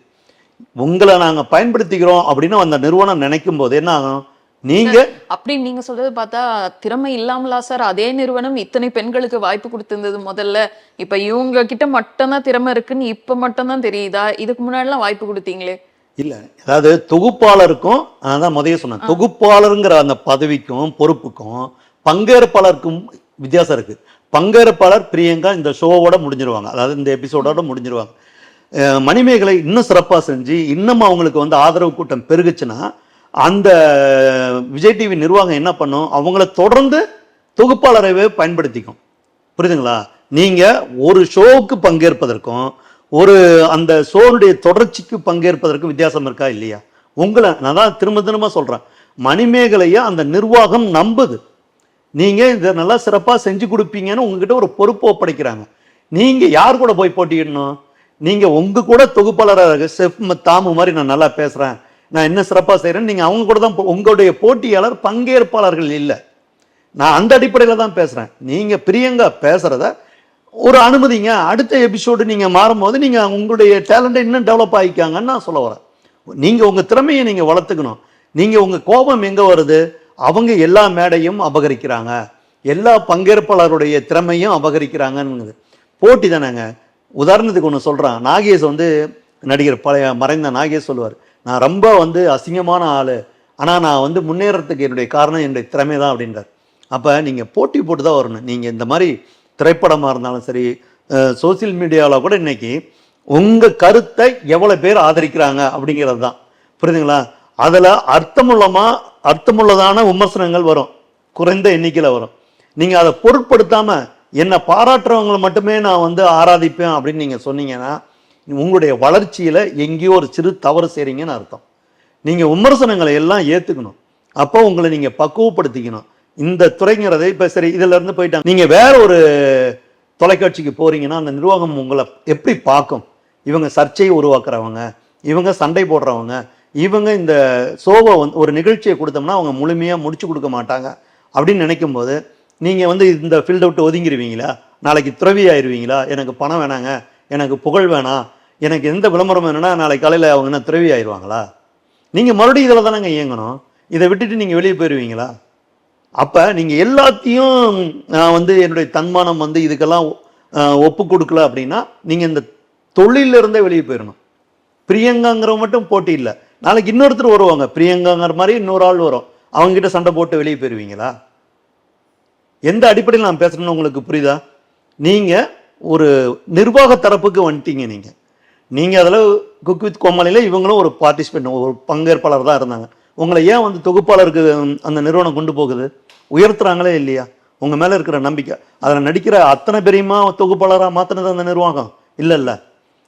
உங்களை நாங்க பயன்படுத்திக்கிறோம் அப்படின்னு அந்த நிறுவனம் நினைக்கும் போது என்ன ஆகும், நீங்க அப்படி நீங்க சொல்றது பார்த்தா திறமை இல்லாமலா சார் அதே நிறுவனம் இத்தனை பெண்களுக்கு வாய்ப்பு கொடுத்திருந்தது முதல்ல? இப்ப இவங்க கிட்ட மட்டும்தான் திறமை இருக்குன்னு இப்ப மட்டும்தான் தெரியுதா? இதுக்கு முன்னாடிலாம் வாய்ப்பு கொடுத்தீங்களே. இல்ல, அதாவது தொகுப்பாளருக்கும் அதான் முதல்ல சொன்னேன், தொகுப்பாளருங்கிற அந்த பதவிக்கும் பொறுப்புக்கும் பங்கேற்பாளருக்கும் வித்தியாசம் இருக்கு. பங்கேற்பாளர் பிரியங்கா இந்த ஷோவோட முடிஞ்சிருவாங்க, அதாவது இந்த எபிசோடோட முடிஞ்சிருவாங்க. மணிமேகலை இன்னும் சிறப்பாக செஞ்சு இன்னும் அவங்களுக்கு வந்து ஆதரவு கூட்டம் பெருகுச்சுன்னா அந்த விஜய் டிவி நிர்வாகம் என்ன பண்ணும், அவங்கள தொடர்ந்து தொகுப்பாளரவே பயன்படுத்திக்கும். புரியுதுங்களா? நீங்க ஒரு ஷோவுக்கு பங்கேற்பதற்கும் ஒரு அந்த ஷோனுடைய தொடர்ச்சிக்கு பங்கேற்பதற்கும் வித்தியாசம் இருக்கா இல்லையா? உங்களை நான் தான் திரும்ப திரும்ப சொல்றேன், மணிமேகலையை அந்த நிர்வாகம் நம்புது. நீங்க இதை நல்லா சிறப்பாக செஞ்சு கொடுப்பீங்கன்னு உங்ககிட்ட ஒரு பொறுப்பு ஒப்படைக்கிறாங்க. நீங்க யார் கூட போய் போட்டியிடணும்? நீங்க உங்க கூட தொகுப்பாளராக செஃப் தாமு மாதிரி நான் நல்லா பேசுறேன், நான் என்ன சிறப்பாக செய்கிறேன்னு நீங்கள் அவங்க கூட தான். உங்களுடைய போட்டியாளர் பங்கேற்பாளர்கள் இல்லை. நான் அந்த அடிப்படையில் தான் பேசுகிறேன். நீங்கள் பிரியங்கா பேசுகிறத ஒரு அனுமதிங்க, அடுத்த எபிசோடு நீங்கள் மாறும்போது நீங்கள் உங்களுடைய டேலண்ட்டை இன்னும் டெவலப் ஆகிக்காங்கன்னு நான் சொல்ல வரேன். நீங்கள் உங்கள் திறமையை நீங்கள் வளர்த்துக்கணும். நீங்கள் உங்கள் கோபம் எங்கே வருது, அவங்க எல்லா மேடையும் அபகரிக்கிறாங்க, எல்லா பங்கேற்பாளருடைய திறமையும் அபகரிக்கிறாங்கன்னு போட்டி தானேங்க. உதாரணத்துக்கு ஒன்று சொல்கிறான், நாகேஷ் வந்து நடிகர் பழைய மறைந்த நாகேஷ் சொல்லுவார், நான் ரொம்ப வந்து அசிங்கமான ஆள், ஆனால் நான் வந்து முன்னேறத்துக்கு என்னுடைய காரணம் என்னுடைய திறமை தான் அப்படின்றார். அப்போ நீங்கள் போட்டி போட்டு தான் வரணும். நீங்கள் இந்த மாதிரி திரைப்படமாக இருந்தாலும் சரி, சோசியல் மீடியாவில் கூட இன்னைக்கு உங்கள் கருத்தை எவ்வளோ பேர் ஆதரிக்கிறாங்க அப்படிங்கிறது தான். புரியுதுங்களா? அதில் அர்த்தமுள்ளதான விமர்சனங்கள் வரும், குறைந்த எண்ணிக்கையில் வரும். நீங்கள் அதை பொருட்படுத்தாமல் என்னை பாராட்டுறவங்களை மட்டுமே நான் வந்து ஆராதிப்பேன் அப்படின்னு நீங்கள் சொன்னீங்கன்னா உங்களுடைய வளர்ச்சியில் எங்கேயோ ஒரு சிறு தவறு செய்கிறீங்கன்னு அர்த்தம். நீங்கள் விமர்சனங்களை எல்லாம் ஏற்றுக்கணும். அப்போ உங்களை நீங்கள் பக்குவப்படுத்திக்கணும். இந்த துறைங்கிறதை இப்போ சரி இதிலேருந்து போயிட்டாங்க, நீங்கள் வேற ஒரு தொலைக்காட்சிக்கு போகிறீங்கன்னா அந்த நிர்வாகம் உங்களை எப்படி பார்க்கும்? இவங்க சர்ச்சையை உருவாக்குறவங்க, இவங்க சண்டை போடுறவங்க, இவங்க இந்த ஷோவை வந்து ஒரு நிகழ்ச்சியை கொடுத்தோம்னா அவங்க முழுமையாக முடிச்சு கொடுக்க மாட்டாங்க அப்படின்னு நினைக்கும் போது நீங்கள் வந்து இந்த ஃபீல்டை விட்டு ஒதுங்கிடுவீங்களா? நாளைக்கு துறவி ஆயிடுவீங்களா? எனக்கு பணம் வேணாங்க, எனக்கு புகழ் வேணாம், எனக்கு எந்த விளம்பரம் வேணும்னா நாளைக்கு காலையில் அவங்க என்ன துறவி ஆயிடுவாங்களா? நீங்கள் மறுபடியும் இதில் தானேங்க இயங்கணும். இதை விட்டுட்டு நீங்கள் வெளியே போயிடுவீங்களா? அப்போ நீங்கள் எல்லாத்தையும் நான் வந்து என்னுடைய தன்மானம் வந்து இதுக்கெல்லாம் ஒப்பு கொடுக்கல அப்படின்னா நீங்கள் இந்த தொழிலிருந்தே வெளியே போயிடணும். பிரியங்காங்கிறவங்க மட்டும் போட்டி இல்லை, நாளைக்கு இன்னொருத்தர் வருவாங்க பிரியங்காங்கிற மாதிரி இன்னொரு ஆள் வரும், அவங்ககிட்ட சண்டை போட்டு வெளியே போயிடுவீங்களா? எந்த அடிப்படையில் நான் பேசுகிறேன்னு உங்களுக்கு புரியுதா? நீங்கள் ஒரு நிர்வாக தரப்புக்கு வந்துட்டீங்க. நீங்கள் அதில் குக் வித் கோமாளியில் இவங்களும் ஒரு பார்ட்டிசிபேட், ஒரு பங்கேற்பாளர் தான் இருந்தாங்க. உங்களை ஏன் வந்து தொகுப்பாளருக்கு அந்த நிறுவனம் கொண்டு போகுது? உயர்த்துறாங்களே இல்லையா? உங்கள் மேலே இருக்கிற நம்பிக்கை, அதில் நடிக்கிற அத்தனை பெரியமா தொகுப்பாளராக மாற்றினது அந்த நிர்வாகம் இல்லை.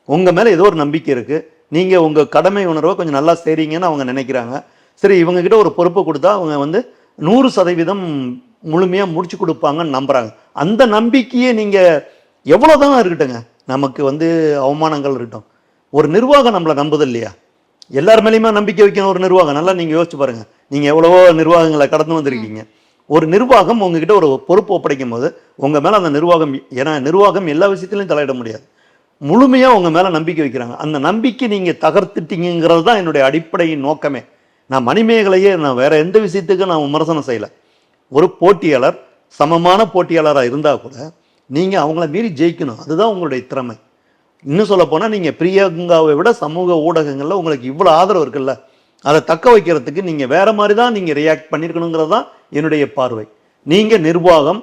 உங்கள் மேலே ஏதோ ஒரு நம்பிக்கை இருக்குது, நீங்கள் உங்கள் கடமை உணர்வை கொஞ்சம் நல்லா செய்கிறீங்கன்னு அவங்க நினைக்கிறாங்க. சரி, இவங்ககிட்ட ஒரு பொறுப்பை கொடுத்தா அவங்க வந்து 100% முழுமையாக முடிச்சு கொடுப்பாங்கன்னு நம்புகிறாங்க. அந்த நம்பிக்கையே நீங்கள் எவ்வளோதான் இருக்கட்டுங்க, நமக்கு வந்து அவமானங்கள் இருக்கட்டும், ஒரு நிர்வாகம் நம்மளை நம்புது இல்லையா? எல்லார் மேலேயுமே நம்பிக்கை வைக்கணும் ஒரு நிர்வாகம். நல்லா நீங்கள் யோசிச்சு பாருங்கள், நீங்கள் எவ்வளவோ நிர்வாகங்களை கடந்து வந்திருக்கீங்க. ஒரு நிர்வாகம் உங்ககிட்ட ஒரு பொறுப்பு ஒப்படைக்கும் போது உங்கள் மேலே அந்த நிர்வாகம், ஏன்னா நிர்வாகம் எல்லா விஷயத்திலையும் தலையிட முடியாது, முழுமையாக உங்கள் மேலே நம்பிக்கை வைக்கிறாங்க. அந்த நம்பிக்கை நீங்கள் தகர்த்துட்டீங்கிறது தான் என்னுடைய அடிப்படை நோக்கமே. நான் மணிமேகலையே நான் வேறு எந்த விஷயத்துக்கும் நான் விமர்சனம் செய்யலை. ஒரு போட்டியாளர் சமமான போட்டியாளராக இருந்தால் கூட நீங்கள் அவங்கள மீறி ஜெயிக்கணும், அதுதான் உங்களுடைய திறமை. இன்னும் சொல்ல போனால் நீங்கள் பிரியங்காவை விட சமூக ஊடகங்களில் உங்களுக்கு இவ்வளோ ஆதரவு இருக்குல்ல, அதை தக்க வைக்கிறதுக்கு நீங்கள் வேறு மாதிரி தான் நீங்கள் ரியாக்ட் பண்ணியிருக்கணுங்கிறது தான் என்னுடைய பார்வை. நீங்கள் நிர்வாகம்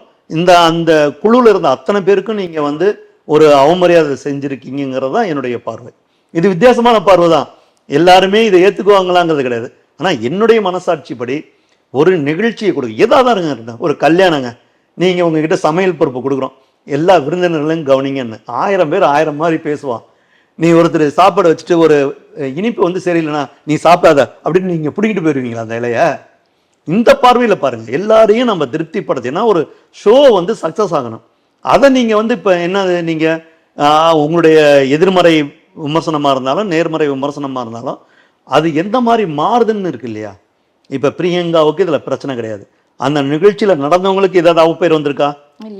அந்த குழுவில் இருந்த அத்தனை பேருக்கும் நீங்கள் வந்து ஒரு அவமரியாதை செஞ்சுருக்கீங்கிறது தான் என்னுடைய பார்வை. இது வித்தியாசமான பார்வை தான், எல்லாருமே இதை ஏற்றுக்குவாங்களாங்கிறது கிடையாது. ஆனால் என்னுடைய மனசாட்சிப்படி ஒரு நிகழ்ச்சியை கொடுங்க, எதாக இருங்க, ஒரு கல்யாணங்க, நீங்கள் உங்ககிட்ட சமையல் பொறுப்பு கொடுக்குறோம், எல்லா விருந்தினர்களையும் கவனிங்கன்னு 1000 பேர் 1000 மாதிரி பேசுவான். நீ ஒருத்தர் சாப்பாடு வச்சுட்டு ஒரு இனிப்பு வந்து சரியில்லைனா நீ சாப்பிடாத அப்படின்னு நீங்கள் பிடிக்கிட்டு போயிடுவீங்களா அந்த இலைய? இந்த பார்வையில் பாருங்கள், எல்லாரையும் நம்ம திருப்திப்படுத்தினா ஒரு ஷோ வந்து சக்ஸஸ் ஆகணும். அதை நீங்கள் வந்து இப்போ என்னது, நீங்கள் உங்களுடைய எதிர்மறை விமர்சனமாக இருந்தாலும் நேர்மறை விமர்சனமாக இருந்தாலும் அது எந்த மாதிரி மாறுதுன்னு இருக்கு இல்லையா? இப்போ பிரியங்காவுக்கு இதில் பிரச்சனை கிடையாது, அந்த நிகழ்ச்சியில் நடந்தவங்களுக்கு ஏதாவது அவப்பேர் வந்திருக்கா?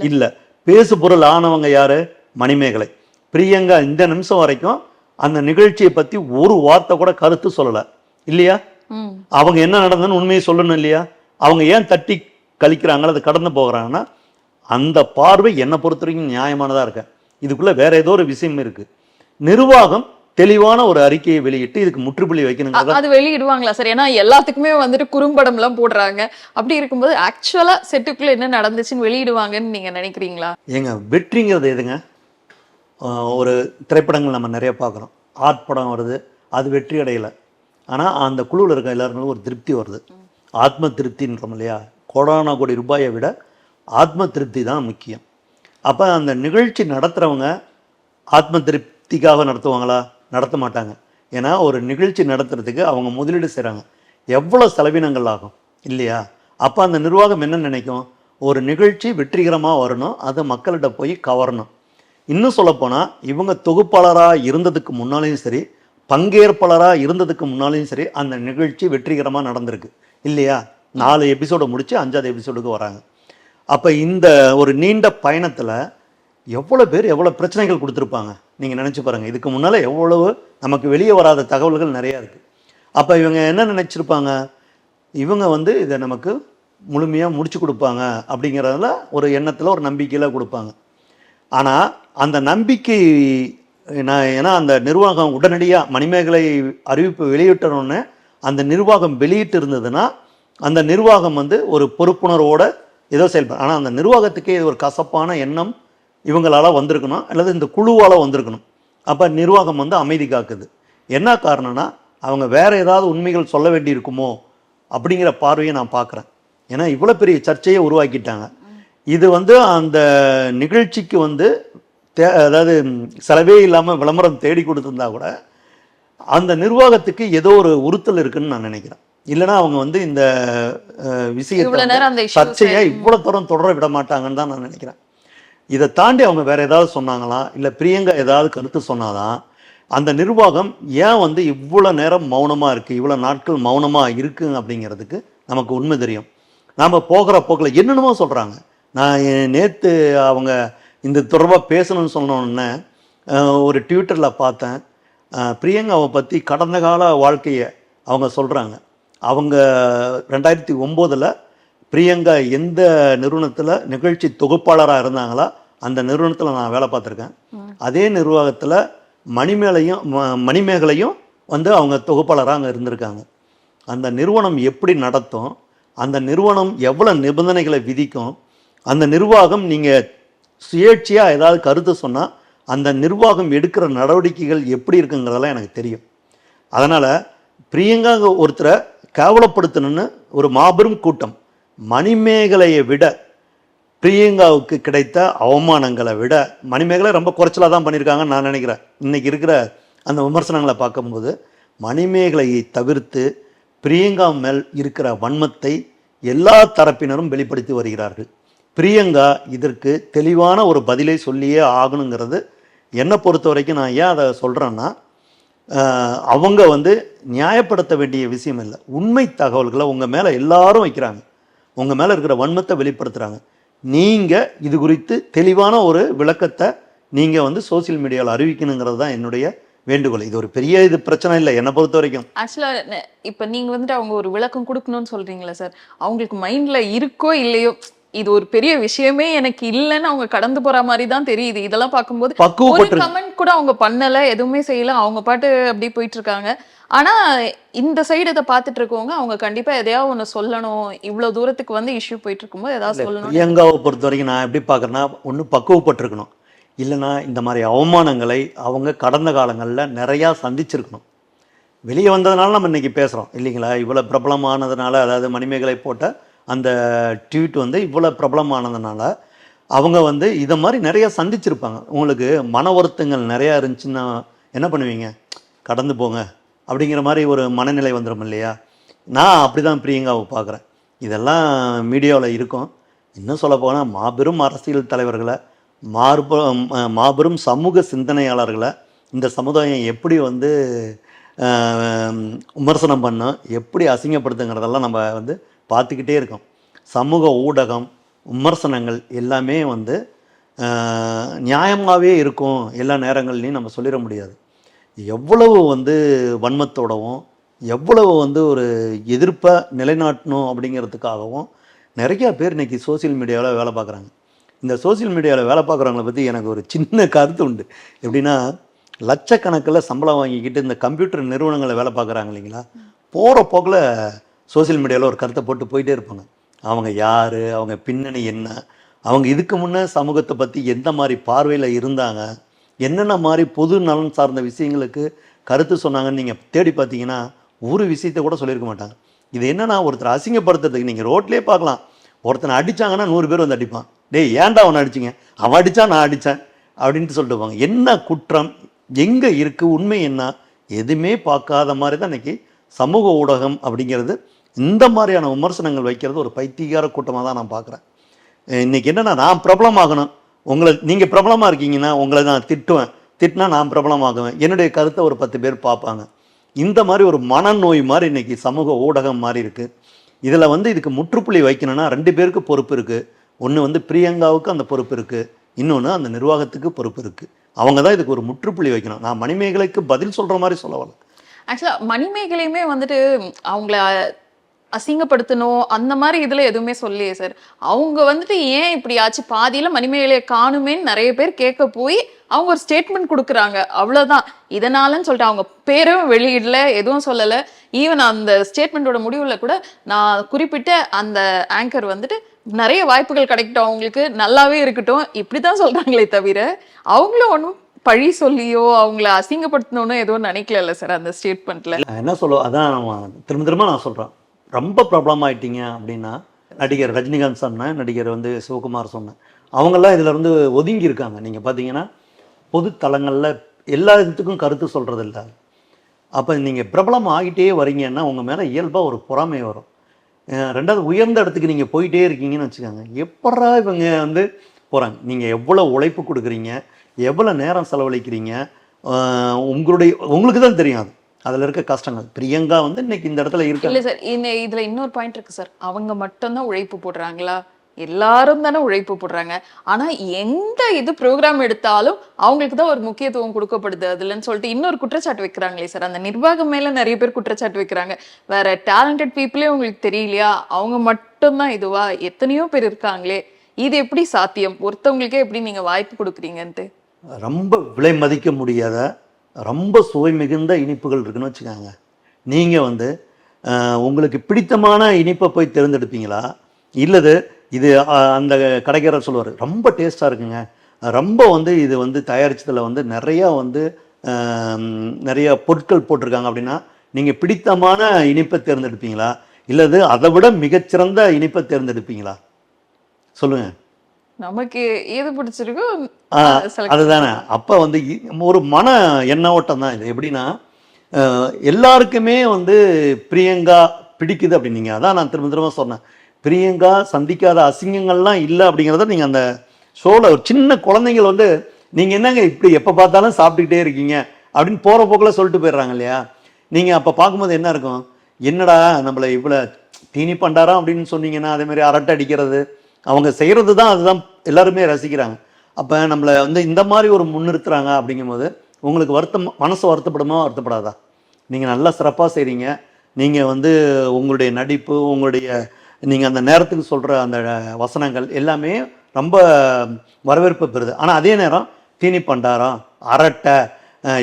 இல்லை. பேசு பொருள் ஆனவங்க யாரு? மணிமேகலை. பிரியங்கா இந்த நிமிஷம் வரைக்கும் அந்த நிகழ்ச்சியை பற்றி ஒரு வார்த்தை கூட கருத்து சொல்லலை இல்லையா? அவங்க என்ன நடந்ததுன்னு உண்மையை சொல்லணும் இல்லையா? அவங்க ஏன் தட்டி கழிக்கிறாங்களோ, அதை கடந்து போகிறாங்கன்னா அந்த பார்வை என்னை பொறுத்த வரைக்கும் நியாயமானதாக இருக்க. இதுக்குள்ளே வேற ஏதோ ஒரு விஷயம் இருக்குது. நிர்வாகம் தெளிவான ஒரு அறிக்கையை வெளியிட்டு இதுக்கு முற்றுப்புள்ளி வைக்கணும். அது வெளியிடுவாங்களா சார்? ஏன்னா எல்லாத்துக்குமே வந்துட்டு குறும்படம் எல்லாம் போடுறாங்க. அப்படி இருக்கும்போது ஆக்சுவலா செட்டுக்குள்ள என்ன நடந்துச்சுன்னு வெளியிடுவாங்கன்னு நீங்க நினைக்கிறீங்களா? ஏங்க வெற்றிங்கிறது எதுங்க? ஒரு திரைப்படங்கள் நம்ம நிறைய பார்க்குறோம், ஆர்ட் படம் வருது, அது வெற்றி அடையலை, ஆனால் அந்த குழுவில் இருக்க எல்லாருக்கும் ஒரு திருப்தி வருது, ஆத்ம திருப்தின்றோம் இல்லையா? கோடான கோடி ரூபாயை விட ஆத்ம திருப்தி தான் முக்கியம். அப்போ அந்த நிகழ்ச்சி நடத்துகிறவங்க ஆத்ம திருப்திக்காக நடத்துவாங்களா? நடத்த மாட்டாங்க. ஏன்னா ஒரு நிகழ்ச்சி நடத்துறதுக்கு அவங்க முதலீடு செய்கிறாங்க, எவ்வளோ செலவினங்கள் ஆகும் இல்லையா? அப்போ அந்த நிர்வாகம் என்ன நினைக்கும், ஒரு நிகழ்ச்சி வெற்றிகரமாக வரணும், அதை மக்கள்கிட்ட போய் கவரணும். இன்னும் சொல்லப்போனால் இவங்க தொகுப்பாளராக இருந்ததுக்கு முன்னாலேயும் சரி, பங்கேற்பாளராக இருந்ததுக்கு முன்னாலேயும் சரி, அந்த நிகழ்ச்சி வெற்றிகரமாக நடந்திருக்கு இல்லையா? 4 எபிசோடை முடித்து 5வது எபிசோடுக்கு வராங்க. அப்போ இந்த ஒரு நீண்ட பயணத்தில் எவ்வளோ பேர் எவ்வளோ பிரச்சனைகள் கொடுத்துருப்பாங்க நீங்கள் நினச்சி பாருங்கள். இதுக்கு முன்னால் எவ்வளவு நமக்கு வெளியே வராத தகவல்கள் நிறையா இருக்குது. அப்போ இவங்க என்ன நினச்சிருப்பாங்க, இவங்க வந்து இதை நமக்கு முழுமையாக முடிச்சு கொடுப்பாங்க அப்படிங்கிறதுல ஒரு எண்ணத்தில் ஒரு நம்பிக்கையில் கொடுப்பாங்க. ஆனால் அந்த நம்பிக்கை ஏன்னா அந்த நிர்வாகம் உடனடியாக மணிமேகலை அறிவிப்பு வெளியிட்டோன்னே அந்த நிர்வாகம் வெளியிட்டு இருந்ததுன்னா அந்த நிர்வாகம் வந்து ஒரு பொறுப்புணர்வோடு ஏதோ செயல்படும். ஆனால் அந்த நிர்வாகத்துக்கே இது ஒரு கசப்பான எண்ணம் இவங்களால் வந்திருக்கணும், அல்லது இந்த குழுவால் வந்திருக்கணும். அப்போ நிர்வாகம் வந்து அமைதி காக்குது. என்ன காரணம்னா அவங்க வேறு ஏதாவது உண்மைகள் சொல்ல வேண்டி இருக்குமோ அப்படிங்கிற பார்வையை நான் பார்க்குறேன். ஏன்னா இவ்வளோ பெரிய சர்ச்சையை உருவாக்கிட்டாங்க. இது வந்து அந்த நிகழ்ச்சிக்கு வந்து அதாவது செலவே இல்லாமல் விளம்பரம் தேடி கொடுத்துருந்தா கூட அந்த நிர்வாகத்துக்கு ஏதோ ஒரு உறுத்தல் இருக்குன்னு நான் நினைக்கிறேன். இல்லைனா அவங்க வந்து இந்த விஷயத்தை சர்ச்சையை இவ்வளோ தூரம் தொடர விட மாட்டாங்கன்னு தான் நான் நினைக்கிறேன். இதை தாண்டி அவங்க வேற ஏதாவது சொன்னாங்களா, இல்லை பிரியங்கா ஏதாவது கருத்து சொன்னாதான் அந்த நிர்வாகம் ஏன் வந்து இவ்வளோ நேரம் மௌனமாக இருக்குது, இவ்வளோ நாட்கள் மௌனமாக இருக்குங்க அப்படிங்கிறதுக்கு நமக்கு உண்மை தெரியும். நாம் போகிற போக்கில் என்னென்னமோ சொல்கிறாங்க. நான் நேற்று அவங்க இந்த தொடர்பாக பேசணும்னு சொன்னோன்னே ஒரு ட்விட்டரில் பார்த்தேன், பிரியங்காவை பற்றி கடந்த கால வாழ்க்கையை அவங்க சொல்கிறாங்க. அவங்க 2009 பிரியங்கா எந்த நிறுவனத்தில் நிகழ்ச்சி தொகுப்பாளராக இருந்தாங்களோ அந்த நிறுவனத்தில் நான் வேலை பார்த்துருக்கேன். அதே நிர்வாகத்தில் மணிமேகலையும் வந்து அவங்க தொகுப்பாளராக அங்கே இருந்திருக்காங்க. அந்த நிறுவனம் எப்படி நடத்தும், அந்த நிறுவனம் எவ்வளோ நிபந்தனைகளை விதிக்கும், அந்த நிர்வாகம் நீங்கள் சுயேட்சையாக ஏதாவது கருத்து சொன்னால் அந்த நிர்வாகம் எடுக்கிற நடவடிக்கைகள் எப்படி இருக்குங்கிறதெல்லாம் எனக்கு தெரியும். அதனால் பிரியங்கா ஒருத்தரை கேவலப்படுத்தணுன்னு ஒரு மாபெரும் கூட்டம் மணிமேகலையை விட பிரியங்காவுக்கு கிடைத்த அவமானங்களை விட மணிமேகலை ரொம்ப குறைச்சலாக தான் பண்ணியிருக்காங்கன்னு நான் நினைக்கிறேன். இன்றைக்கி இருக்கிற அந்த விமர்சனங்களை பார்க்கும்போது மணிமேகலையை தவிர்த்து பிரியங்கா மேல் இருக்கிற வன்மத்தை எல்லா தரப்பினரும் வெளிப்படுத்தி வருகிறார்கள். பிரியங்கா இதற்கு தெளிவான ஒரு பதிலை சொல்லியே ஆகணுங்கிறது என்னை பொறுத்த வரைக்கும். நான் ஏன் அதை சொல்கிறேன்னா, அவங்க வந்து நியாயப்படுத்த வேண்டிய விஷயம் இல்லை, உண்மை தகவல்களை உங்கள் மேலே எல்லாரும் வைக்கிறாங்க. உங்கள் மேலே இருக்கிற வன்மத்தை வெளிப்படுத்துகிறாங்க. நீங்கள் இது குறித்து தெளிவான ஒரு விளக்கத்தை நீங்கள் வந்து சோசியல் மீடியாவில் அறிவிக்கணுங்கிறது தான் என்னுடைய வேண்டுகோள். இது ஒரு பெரிய பிரச்சனை இல்லை என்னை பொறுத்த வரைக்கும். ஆக்சுவலா இப்ப நீங்க வந்துட்டு அவங்க ஒரு விளக்கம் கொடுக்கணும்னு சொல்றீங்களா சார், அவங்களுக்கு மைண்ட்ல இருக்கோ இல்லையோ இது ஒரு பெரிய விஷயமே எனக்கு இல்லைன்னு அவங்க கடந்து போற மாதிரி தான் தெரியுது. இதெல்லாம் பார்க்கும்போது ஒரு கமெண்ட் கூட அவங்க பண்ணல, எதுவுமே செய்யல, அவங்க பாட்டு அப்படி போயிட்டு இருக்காங்க. ஆனா இந்த சைடு இதை பார்த்துட்டு இருக்கவங்க அவங்க கண்டிப்பா எதையாவது ஒண்ணு சொல்லணும், இவ்வளவு தூரத்துக்கு வந்து இஷ்யூ போயிட்டு இருக்கும்போது ஏதாவது சொல்லணும். பிரியங்காவை பொறுத்த வரைக்கும் நான் எப்படி பார்க்குறேன்னா, ஒன்று பக்குவப்பட்டிருக்கணும், இல்லைன்னா இந்த மாதிரி அவமானங்களை அவங்க கடந்த காலங்களில் நிறையா சந்திச்சிருக்கணும். வெளியே வந்ததுனால நம்ம இன்றைக்கி பேசுகிறோம் இல்லைங்களா. இவ்வளோ பிரபலமானதுனால, அதாவது மணிமேகலை போட்ட அந்த ட்வீட் வந்து இவ்வளோ பிரபலமானதுனால அவங்க வந்து இதை மாதிரி நிறையா சந்திச்சிருப்பாங்க. உங்களுக்கு மன வருத்தங்கள் நிறையா இருந்துச்சுன்னா என்ன பண்ணுவீங்க? கடந்து போங்க அப்படிங்கிற மாதிரி ஒரு மனநிலை வந்துடும் இல்லையா. நான் அப்படி தான் பிரியங்காவை பார்க்குறேன். இதெல்லாம் மீடியாவில் இருக்கும். இன்னும் சொல்ல போனால் மாபெரும் அரசியல் தலைவர்களை, மாபெரும் சமூக சிந்தனையாளர்களை இந்த சமுதாயம் எப்படி வந்து விமர்சனம் பண்ணோம், எப்படி அசிங்கப்படுத்துங்கிறதெல்லாம் நம்ம வந்து பார்த்துக்கிட்டே இருக்கோம். சமூக ஊடகம், விமர்சனங்கள் எல்லாமே வந்து நியாயமாகவே இருக்கும் எல்லா நேரங்கள்லையும் நம்ம சொல்லிட முடியாது. எவ்வளவு வந்து வன்மத்தோடவும், எவ்வளவு வந்து ஒரு எதிர்ப்பை நிலைநாட்டணும் அப்படிங்கிறதுக்காகவும் நிறையா பேர் இன்றைக்கி சோசியல் மீடியாவில் வேலை பார்க்குறாங்க. இந்த சோசியல் மீடியாவில் வேலை பார்க்குறவங்கள பற்றி எனக்கு ஒரு சின்ன கருத்து உண்டு. எப்படின்னா, லட்சக்கணக்கில் சம்பளம் வாங்கிக்கிட்டு இந்த கம்ப்யூட்டர் நிறுவனங்களில் வேலை பார்க்குறாங்க இல்லைங்களா, போகிற போக்கில் சோசியல் மீடியாவில் ஒரு கருத்தை போட்டு போயிட்டே இருப்பாங்க. அவங்க யார், அவங்க பின்னணி என்ன, அவங்க இதுக்கு முன்னே சமூகத்தை பற்றி எந்த மாதிரி பார்வையில் இருந்தாங்க, என்னென்ன மாதிரி பொது நலன் சார்ந்த விஷயங்களுக்கு கருத்து சொன்னாங்கன்னு நீங்கள் தேடி பார்த்தீங்கன்னா ஒரு விஷயத்தை கூட சொல்லியிருக்க மாட்டாங்க. இது என்னென்னா, ஒருத்தர் அசிங்கப்படுத்துறதுக்கு நீங்கள் ரோட்லேயே பார்க்கலாம். ஒருத்தனை அடித்தாங்கன்னா 100 பேர் வந்து அடிப்பான். டேய் ஏன்டா அவனை அடிச்சிங்க, அவன் அடித்தான் நான் அடித்தேன் அப்படின்ட்டு சொல்லிட்டு போவாங்க. என்ன குற்றம், எங்கே இருக்குது, உண்மை என்ன, எதுவுமே பார்க்காத மாதிரி தான் இன்றைக்கி சமூக ஊடகம் அப்படிங்கிறது இந்த மாதிரியான விமர்சனங்கள் வைக்கிறது ஒரு பைத்தியகார கூட்டமாக தான் நான் பார்க்குறேன். இன்றைக்கி என்னென்னா, நான் பிரபலமாகணும், நீங்கள் பிரபலமாக இருக்கீங்கன்னா உங்களை நான் திட்டுவேன், திட்டினா நான் பிரபலமாகுவேன், என்னுடைய கருத்தை ஒரு 10 பேர் பார்ப்பாங்க. இந்த மாதிரி ஒரு மனநோய் மாதிரி இன்றைக்கி சமூக ஊடகம் மாதிரி இருக்குது. இதில் வந்து இதுக்கு முற்றுப்புள்ளி வைக்கணும்னா 2 பேருக்கு பொறுப்பு இருக்குது. ஒன்று வந்து பிரியங்காவுக்கு அந்த பொறுப்பு இருக்குது, இன்னொன்று அந்த நிர்வாகத்துக்கு பொறுப்பு இருக்குது. அவங்க தான் இதுக்கு ஒரு முற்றுப்புள்ளி வைக்கணும். நான் மணிமேகலைக்கு பதில் சொல்கிற மாதிரி சொல்ல வரல. ஆக்சுவலாக மணிமேகலையுமே வந்துட்டு அவங்கள அசிங்கப்படுத்தணும் அந்த மாதிரி இதுல எதுவுமே சொல்லியே சார். அவங்க வந்துட்டு ஏன் இப்படி ஆச்சு, பாதியில மணிமேகலையை காணுமேன்னு நிறைய பேர் கேட்க போய் அவங்க ஒரு ஸ்டேட்மெண்ட் கொடுக்குறாங்க, அவ்வளவுதான். இதனாலன்னு சொல்லிட்டு அவங்க பேரும் வெளியிடல, எதுவும் சொல்லலை. ஈவன் அந்த ஸ்டேட்மெண்டோட முடிவுல கூட நான் குறிப்பிட்ட அந்த ஆங்கர் வந்துட்டு நிறைய வாய்ப்புகள் கிடைக்கட்டும், அவங்களுக்கு நல்லாவே இருக்கட்டும், இப்படிதான் சொல்றாங்களே தவிர அவங்களும் ஒன்றும் பழி சொல்லியோ அவங்கள அசிங்கப்படுத்தணும்னு எதுவும் நினைக்கல சார் அந்த ஸ்டேட்மெண்ட்ல. என்ன சொல்லுவோம், அதான் திரும்ப திரும்ப நான் சொல்றேன். ரொம்ப ப்ராப்ளம் ஆகிட்டீங்க அப்படின்னா, நடிகர் ரஜினிகாந்த் சொன்னேன், நடிகர் வந்து சிவகுமார் சொன்னேன், அவங்கெல்லாம் இதில் இருந்து ஒதுங்கி இருக்காங்க. நீங்கள் பார்த்தீங்கன்னா பொது தளங்களில் எல்லா இதுக்கும் கருத்து சொல்கிறது இல்லை. அப்போ நீங்கள் பிரபலம் ஆகிட்டே வரீங்கன்னா உங்கள் மேலே இயல்பாக ஒரு பொறாமை வரும். ரெண்டாவது, உயர்ந்த இடத்துக்கு நீங்கள் போயிட்டே இருக்கீங்கன்னு வச்சுக்கோங்க, எப்படா இவங்க வந்து போகிறாங்க. நீங்கள் எவ்வளோ உழைப்பு கொடுக்குறீங்க, எவ்வளோ நேரம் செலவழிக்கிறீங்க, உங்களுக்கு தான் தெரியும் அதில் இருக்க கஷ்டங்கள். பிரியங்கா வந்து இன்னைக்கு இந்த இடத்துல இருக்கு. இல்லை சார், இதுல இன்னொரு பாயிண்ட் இருக்கு சார். அவங்க மட்டும்தான் உழைப்பு போடுறாங்களா? எல்லாரும் தானே உழைப்பு போடுறாங்க. ஆனா எந்த இது ப்ரோக்ராம் எடுத்தாலும் அவங்களுக்கு தான் ஒரு முக்கியத்துவம் கொடுக்கப்படுது அதுலன்னு சொல்லிட்டு இன்னொரு குற்றச்சாட்டு வைக்கிறாங்களே சார். அந்த நிர்வாகம் மேல நிறைய பேர் குற்றச்சாட்டு வைக்கிறாங்க. வேற டேலண்டட் பீப்புளே உங்களுக்கு தெரியலையா, அவங்க மட்டும்தான் இதுவா? எத்தனையோ பேர் இருக்காங்களே, இது எப்படி சாத்தியம்? ஒருத்தவங்களுக்கே எப்படி நீங்க வாய்ப்பு கொடுக்குறீங்கன்ட்டு. ரொம்ப விலை மதிக்க முடியாத ரொம்ப சுவை மிகுந்த இனிப்புகள் இருக்குன்னு வச்சுக்காங்க. நீங்கள் வந்து உங்களுக்கு பிடித்தமான இனிப்பை போய் தேர்ந்தெடுப்பீங்களா, இல்லது இது அந்த கடைக்காரர் சொல்லுவார் ரொம்ப டேஸ்ட்டாக இருக்குங்க, ரொம்ப வந்து இது வந்து தயாரிச்சதில் வந்து நிறையா வந்து நிறையா பொருட்கள் போட்டிருக்காங்க அப்படின்னா நீங்கள் பிடித்தமான இனிப்பை தேர்ந்தெடுப்பீங்களா, இல்லது அதை விட மிகச்சிறந்த இனிப்பை தேர்ந்தெடுப்பீங்களா? சொல்லுங்கள். நமக்கு எது பிடிச்சிருக்கோ அதுதானே. அப்போ வந்து ஒரு மன எண்ண ஓட்டம் தான் இது. எப்படின்னா, எல்லாருக்குமே வந்து பிரியங்கா பிடிக்குது அப்படின்னீங்க. அதான் நான் திரும்ப திரும்ப சொன்னேன், பிரியங்கா சந்திக்காத அசிங்கங்கள்லாம் இல்லை அப்படிங்கிறத நீங்கள் அந்த ஷோவில் ஒரு சின்ன குழந்தைங்கள் வந்து நீங்கள் என்னங்க இப்படி எப்போ பார்த்தாலும் சாப்பிட்டுக்கிட்டே இருக்கீங்க அப்படின்னு போகிற போக்கில் சொல்லிட்டு போயிடுறாங்க இல்லையா. நீங்கள் அப்போ பார்க்கும்போது என்ன இருக்கும், என்னடா நம்மளை இவ்வளோ தீனி பண்டாரம் அப்படின்னு சொன்னீங்கன்னா அதே மாதிரி அரட்டை அடிக்கிறது அவங்க செய்கிறது தான், அதுதான் எல்லாருமே ரசிக்கிறாங்க. அப்போ நம்மளை வந்து இந்த மாதிரி ஒரு முன்னிறுத்துறாங்க அப்படிங்கும்போது உங்களுக்கு மனசு வருத்தப்படுமா வருத்தப்படாதா? நீங்கள் நல்லா சிறப்பாக செய்கிறீங்க. நீங்கள் வந்து உங்களுடைய நடிப்பு, உங்களுடைய நீங்கள் அந்த நேரத்துக்கு சொல்கிற அந்த வசனங்கள் எல்லாமே ரொம்ப வரவேற்பு பெறுது. ஆனால் அதே நேரம் தீனி பண்டாரம், அரட்டை,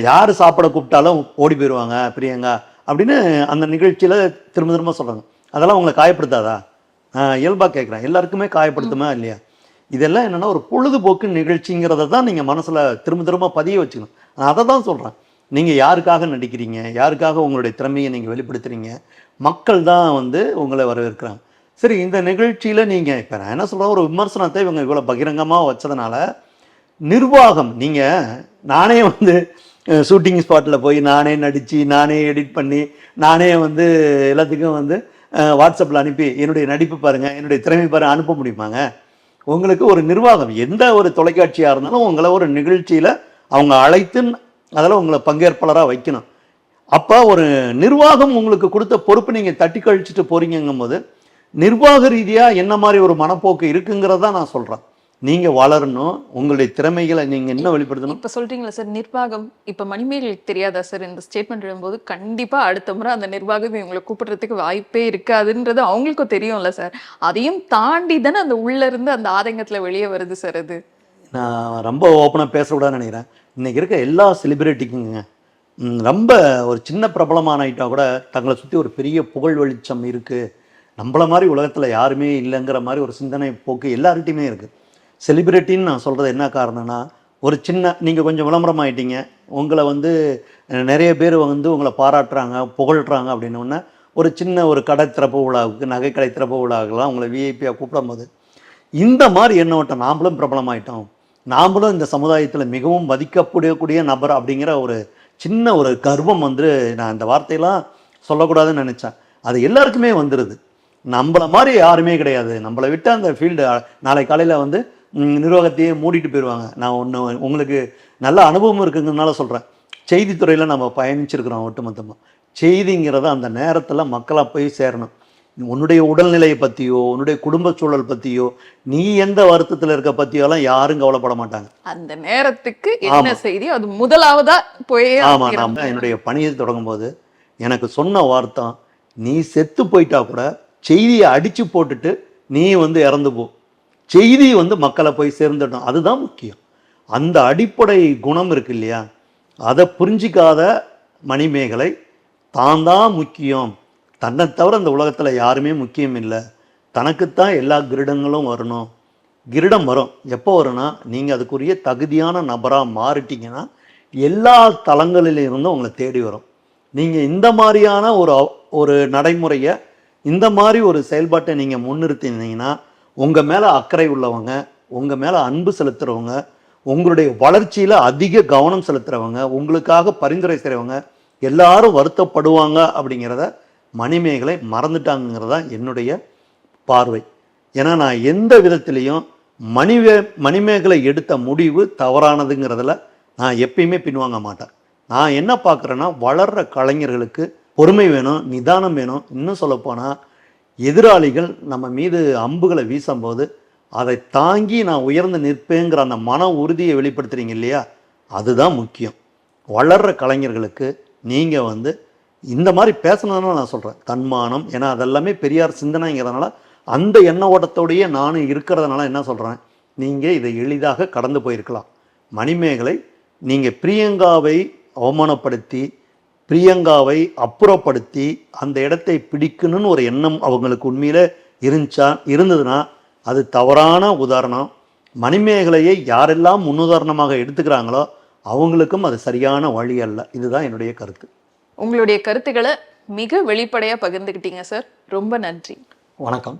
யார் சாப்பிட கூப்பிட்டாலும் ஓடி போயிடுவாங்க பிரியங்கா அப்படின்னு அந்த நிகழ்ச்சியில் திரும்ப திரும்ப சொல்கிறாங்க. அதெல்லாம் உங்களை காயப்படுத்தாதா? இயல்பாக கேட்குறேன். எல்லாருக்குமே காயப்படுத்துமா இல்லையா? இதெல்லாம் என்னென்னா ஒரு பொழுதுபோக்கு நிகழ்ச்சிங்கிறத தான் நீங்கள் மனசில் திரும்ப திரும்ப பதிய வச்சுக்கணும். நான் அதை தான் சொல்கிறேன். நீங்கள் யாருக்காக நடிக்கிறீங்க, யாருக்காக உங்களுடைய திறமையை நீங்கள் வெளிப்படுத்துகிறீங்க, மக்கள் தான் வந்து உங்களை வரவேற்கிறாங்க. சரி, இந்த நிகழ்ச்சியில் நீங்கள் இப்போ நான் என்ன சொல்கிறேன், ஒரு விமர்சனத்தை இவங்க இவ்வளோ பகிரங்கமாக வச்சதுனால நிர்வாகம், நீங்கள் நானே வந்து ஷூட்டிங் ஸ்பாட்டில் போய் நானே நடித்து நானே எடிட் பண்ணி நானே வந்து எல்லாத்துக்கும் வந்து வாட்ஸ்அப்பில் அனுப்பி என்னுடைய நடிப்பு பாருங்கள், என்னுடைய திறமை பாருங்கள் அனுப்ப முடியுமாங்க? உங்களுக்கு ஒரு நிர்வாகம், எந்த ஒரு தொலைக்காட்சியாக இருந்தாலும் உங்களை ஒரு நிகழ்ச்சியில் அவங்க அழைத்து அதில் உங்களை பங்கேற்பாளராக வைக்கணும். அப்போ ஒரு நிர்வாகம் உங்களுக்கு கொடுத்த பொறுப்பு நீங்கள் தட்டி கழிச்சிட்டு போகிறீங்கும் போது நிர்வாக ரீதியாக என்ன மாதிரி ஒரு மனப்போக்கு இருக்குங்கிறதா நான் சொல்கிறேன். நீங்கள் வளரணும், உங்களுடைய திறமைகளை நீங்கள் இன்னும் வெளிப்படுத்தணும். இப்போ சொல்கிறீங்களா சார் நிர்வாகம், இப்போ மணிமேகலைக்கு தெரியாதா சார் இந்த ஸ்டேட்மெண்ட் எழும்போது கண்டிப்பாக அடுத்த முறை அந்த நிர்வாகம் இவங்களை கூப்பிடுறதுக்கு வாய்ப்பே இருக்காதுன்றது அவங்களுக்கும் தெரியும்ல சார். அதையும் தாண்டி தானே அந்த உள்ளேருந்து அந்த ஆதங்கத்தில் வெளியே வருது சார். அது நான் ரொம்ப ஓப்பனாக பேசக்கூடாதுன்னு நினைக்கிறேன். இன்றைக்கி இருக்க எல்லா செலிபிரிட்டிக்குங்க ரொம்ப ஒரு சின்ன பிரபலமான ஆகிட்டா கூட தங்களை சுற்றி ஒரு பெரிய புகழ் வெளிச்சம் இருக்குது, நம்மள மாதிரி உலகத்தில் யாருமே இல்லைங்கிற மாதிரி ஒரு சிந்தனை போக்கு எல்லார்கிட்டையுமே இருக்குது. செலிபிரிட்டின்னு நான் சொல்கிறது என்ன காரணம்னா, ஒரு சின்ன நீங்கள் கொஞ்சம் விளம்பரம் ஆகிட்டீங்க, உங்களை வந்து நிறைய பேர் வந்து உங்களை பாராட்டுறாங்க, புகழ்கிறாங்க அப்படின்னோடனே ஒரு சின்ன ஒரு கடை திறப்பு விழாவுக்கு, நகை கடை திறப்பு விழாவுக்கெல்லாம் உங்களை விஐபியாக கூப்பிடும் போது இந்த மாதிரி எண்ணோட்டம், நாம்ளும் பிரபலமாயிட்டோம், நாம்ளும் இந்த சமுதாயத்தில் மிகவும் மதிக்கப்படக்கூடிய நபர் அப்படிங்கிற ஒரு சின்ன ஒரு கர்வம் வந்து, நான் இந்த வார்த்தையெல்லாம் சொல்லக்கூடாதுன்னு நினச்சேன், அது எல்லாருக்குமே வந்துடுது. நம்மளை மாதிரி யாருமே கிடையாது. நம்மளை விட்டு அந்த ஃபீல்டு நாளை காலையில் வந்து நிர்வாகத்தையே மூடிட்டு போயிடுவாங்க. நான் உங்களுக்கு நல்ல அனுபவம் இருக்குங்கிறதுனால சொல்கிறேன். செய்தித்துறையில் நம்ம பயணிச்சிருக்கிறோம் ஒட்டுமொத்தமாக. செய்திங்கிறத அந்த நேரத்தில் மக்களாக போய் சேரணும். உன்னுடைய உடல்நிலையை பற்றியோ, உன்னுடைய குடும்ப சூழல் பற்றியோ, நீ எந்த வருத்தத்தில் இருக்க பற்றியோலாம் யாரும் கவலைப்பட மாட்டாங்க. அந்த நேரத்துக்கு என்ன செய்தி அது முதலாவதா போய். ஆமாம், நான் என்னுடைய பணியை தொடங்கும் போது எனக்கு சொன்ன வார்த்தை, நீ செத்து போயிட்டா கூட செய்தியை அடித்து போட்டுட்டு நீ வந்து இறந்து போ, செய்தி வந்து மக்களை போய் சேர்ந்துட்டோம், அதுதான் முக்கியம். அந்த அடிப்படை குணம் இருக்கு இல்லையா, அதை புரிஞ்சிக்காத மணிமேகலை தான் முக்கியம், தன்னை தவிர அந்த உலகத்தில் யாருமே முக்கியம் இல்லை, தனக்குத்தான் எல்லா கிரீடங்களும் வரணும். கிரீடம் வரும் எப்போ வரும்னா, நீங்கள் அதுக்குரிய தகுதியான நபராக மாறிட்டீங்கன்னா எல்லா தளங்களிலிருந்தும் உங்களை தேடி வரும். நீங்கள் இந்த மாதிரியான ஒரு நடைமுறையை, இந்த மாதிரி ஒரு செயல்பாட்டை நீங்கள் முன்னிறுத்தினீங்கன்னா உங்கள் மேலே அக்கறை உள்ளவங்க, உங்கள் மேலே அன்பு செலுத்துகிறவங்க, உங்களுடைய வளர்ச்சியில் அதிக கவனம் செலுத்துகிறவங்க, உங்களுக்காக பரிந்துரை செய்கிறவங்க எல்லாரும் வருத்தப்படுவாங்க அப்படிங்கிறத மணிமேகலை மறந்துட்டாங்கிறது தான் என்னுடைய பார்வை. ஏன்னா நான் எந்த விதத்திலையும் மணிமேகலை எடுத்த முடிவு தவறானதுங்கிறதுல நான் எப்பயுமே பின்வாங்க மாட்டேன். நான் என்ன பார்க்குறேன்னா, வளர்கிற கலைஞர்களுக்கு பொறுமை வேணும், நிதானம் வேணும். இன்னும் சொல்லப்போனால் எதிராளிகள் நம்ம மீது அம்புகளை வீசும்போது அதை தாங்கி நான் உயர்ந்து நிற்பேங்கிற அந்த மன உறுதியை வெளிப்படுத்துறீங்க இல்லையா, அதுதான் முக்கியம். வளர்கிற கலைஞர்களுக்கு நீங்கள் வந்து இந்த மாதிரி பேசணும்னு நான் சொல்கிறேன். தன்மானம், ஏன்னா அதெல்லாமே பெரியார் சிந்தனைங்கிறதுனால அந்த எண்ண ஓட்டத்தோடையே நானும் இருக்கிறதுனால என்ன சொல்கிறேன், நீங்கள் இதை எளிதாக கடந்து போயிருக்கலாம். மணிமேகலை, நீங்கள் பிரியங்காவை அவமானப்படுத்தி, பிரியங்காவை அப்புறப்படுத்தி அந்த இடத்தை பிடிக்கணும்னு ஒரு எண்ணம் அவங்களுக்கு உண்மையில் இருந்ததுன்னா அது தவறான உதாரணம். மணிமேகலையை யாரெல்லாம் முன்னுதாரணமாக எடுத்துக்கிறாங்களோ அவங்களுக்கும் அது சரியான வழி அல்ல. இதுதான் என்னுடைய கருத்து. உங்களுடைய கருத்துக்களை மிக வெளிப்படையாக பகிர்ந்துக்கிட்டீங்க சார். ரொம்ப நன்றி. வணக்கம்.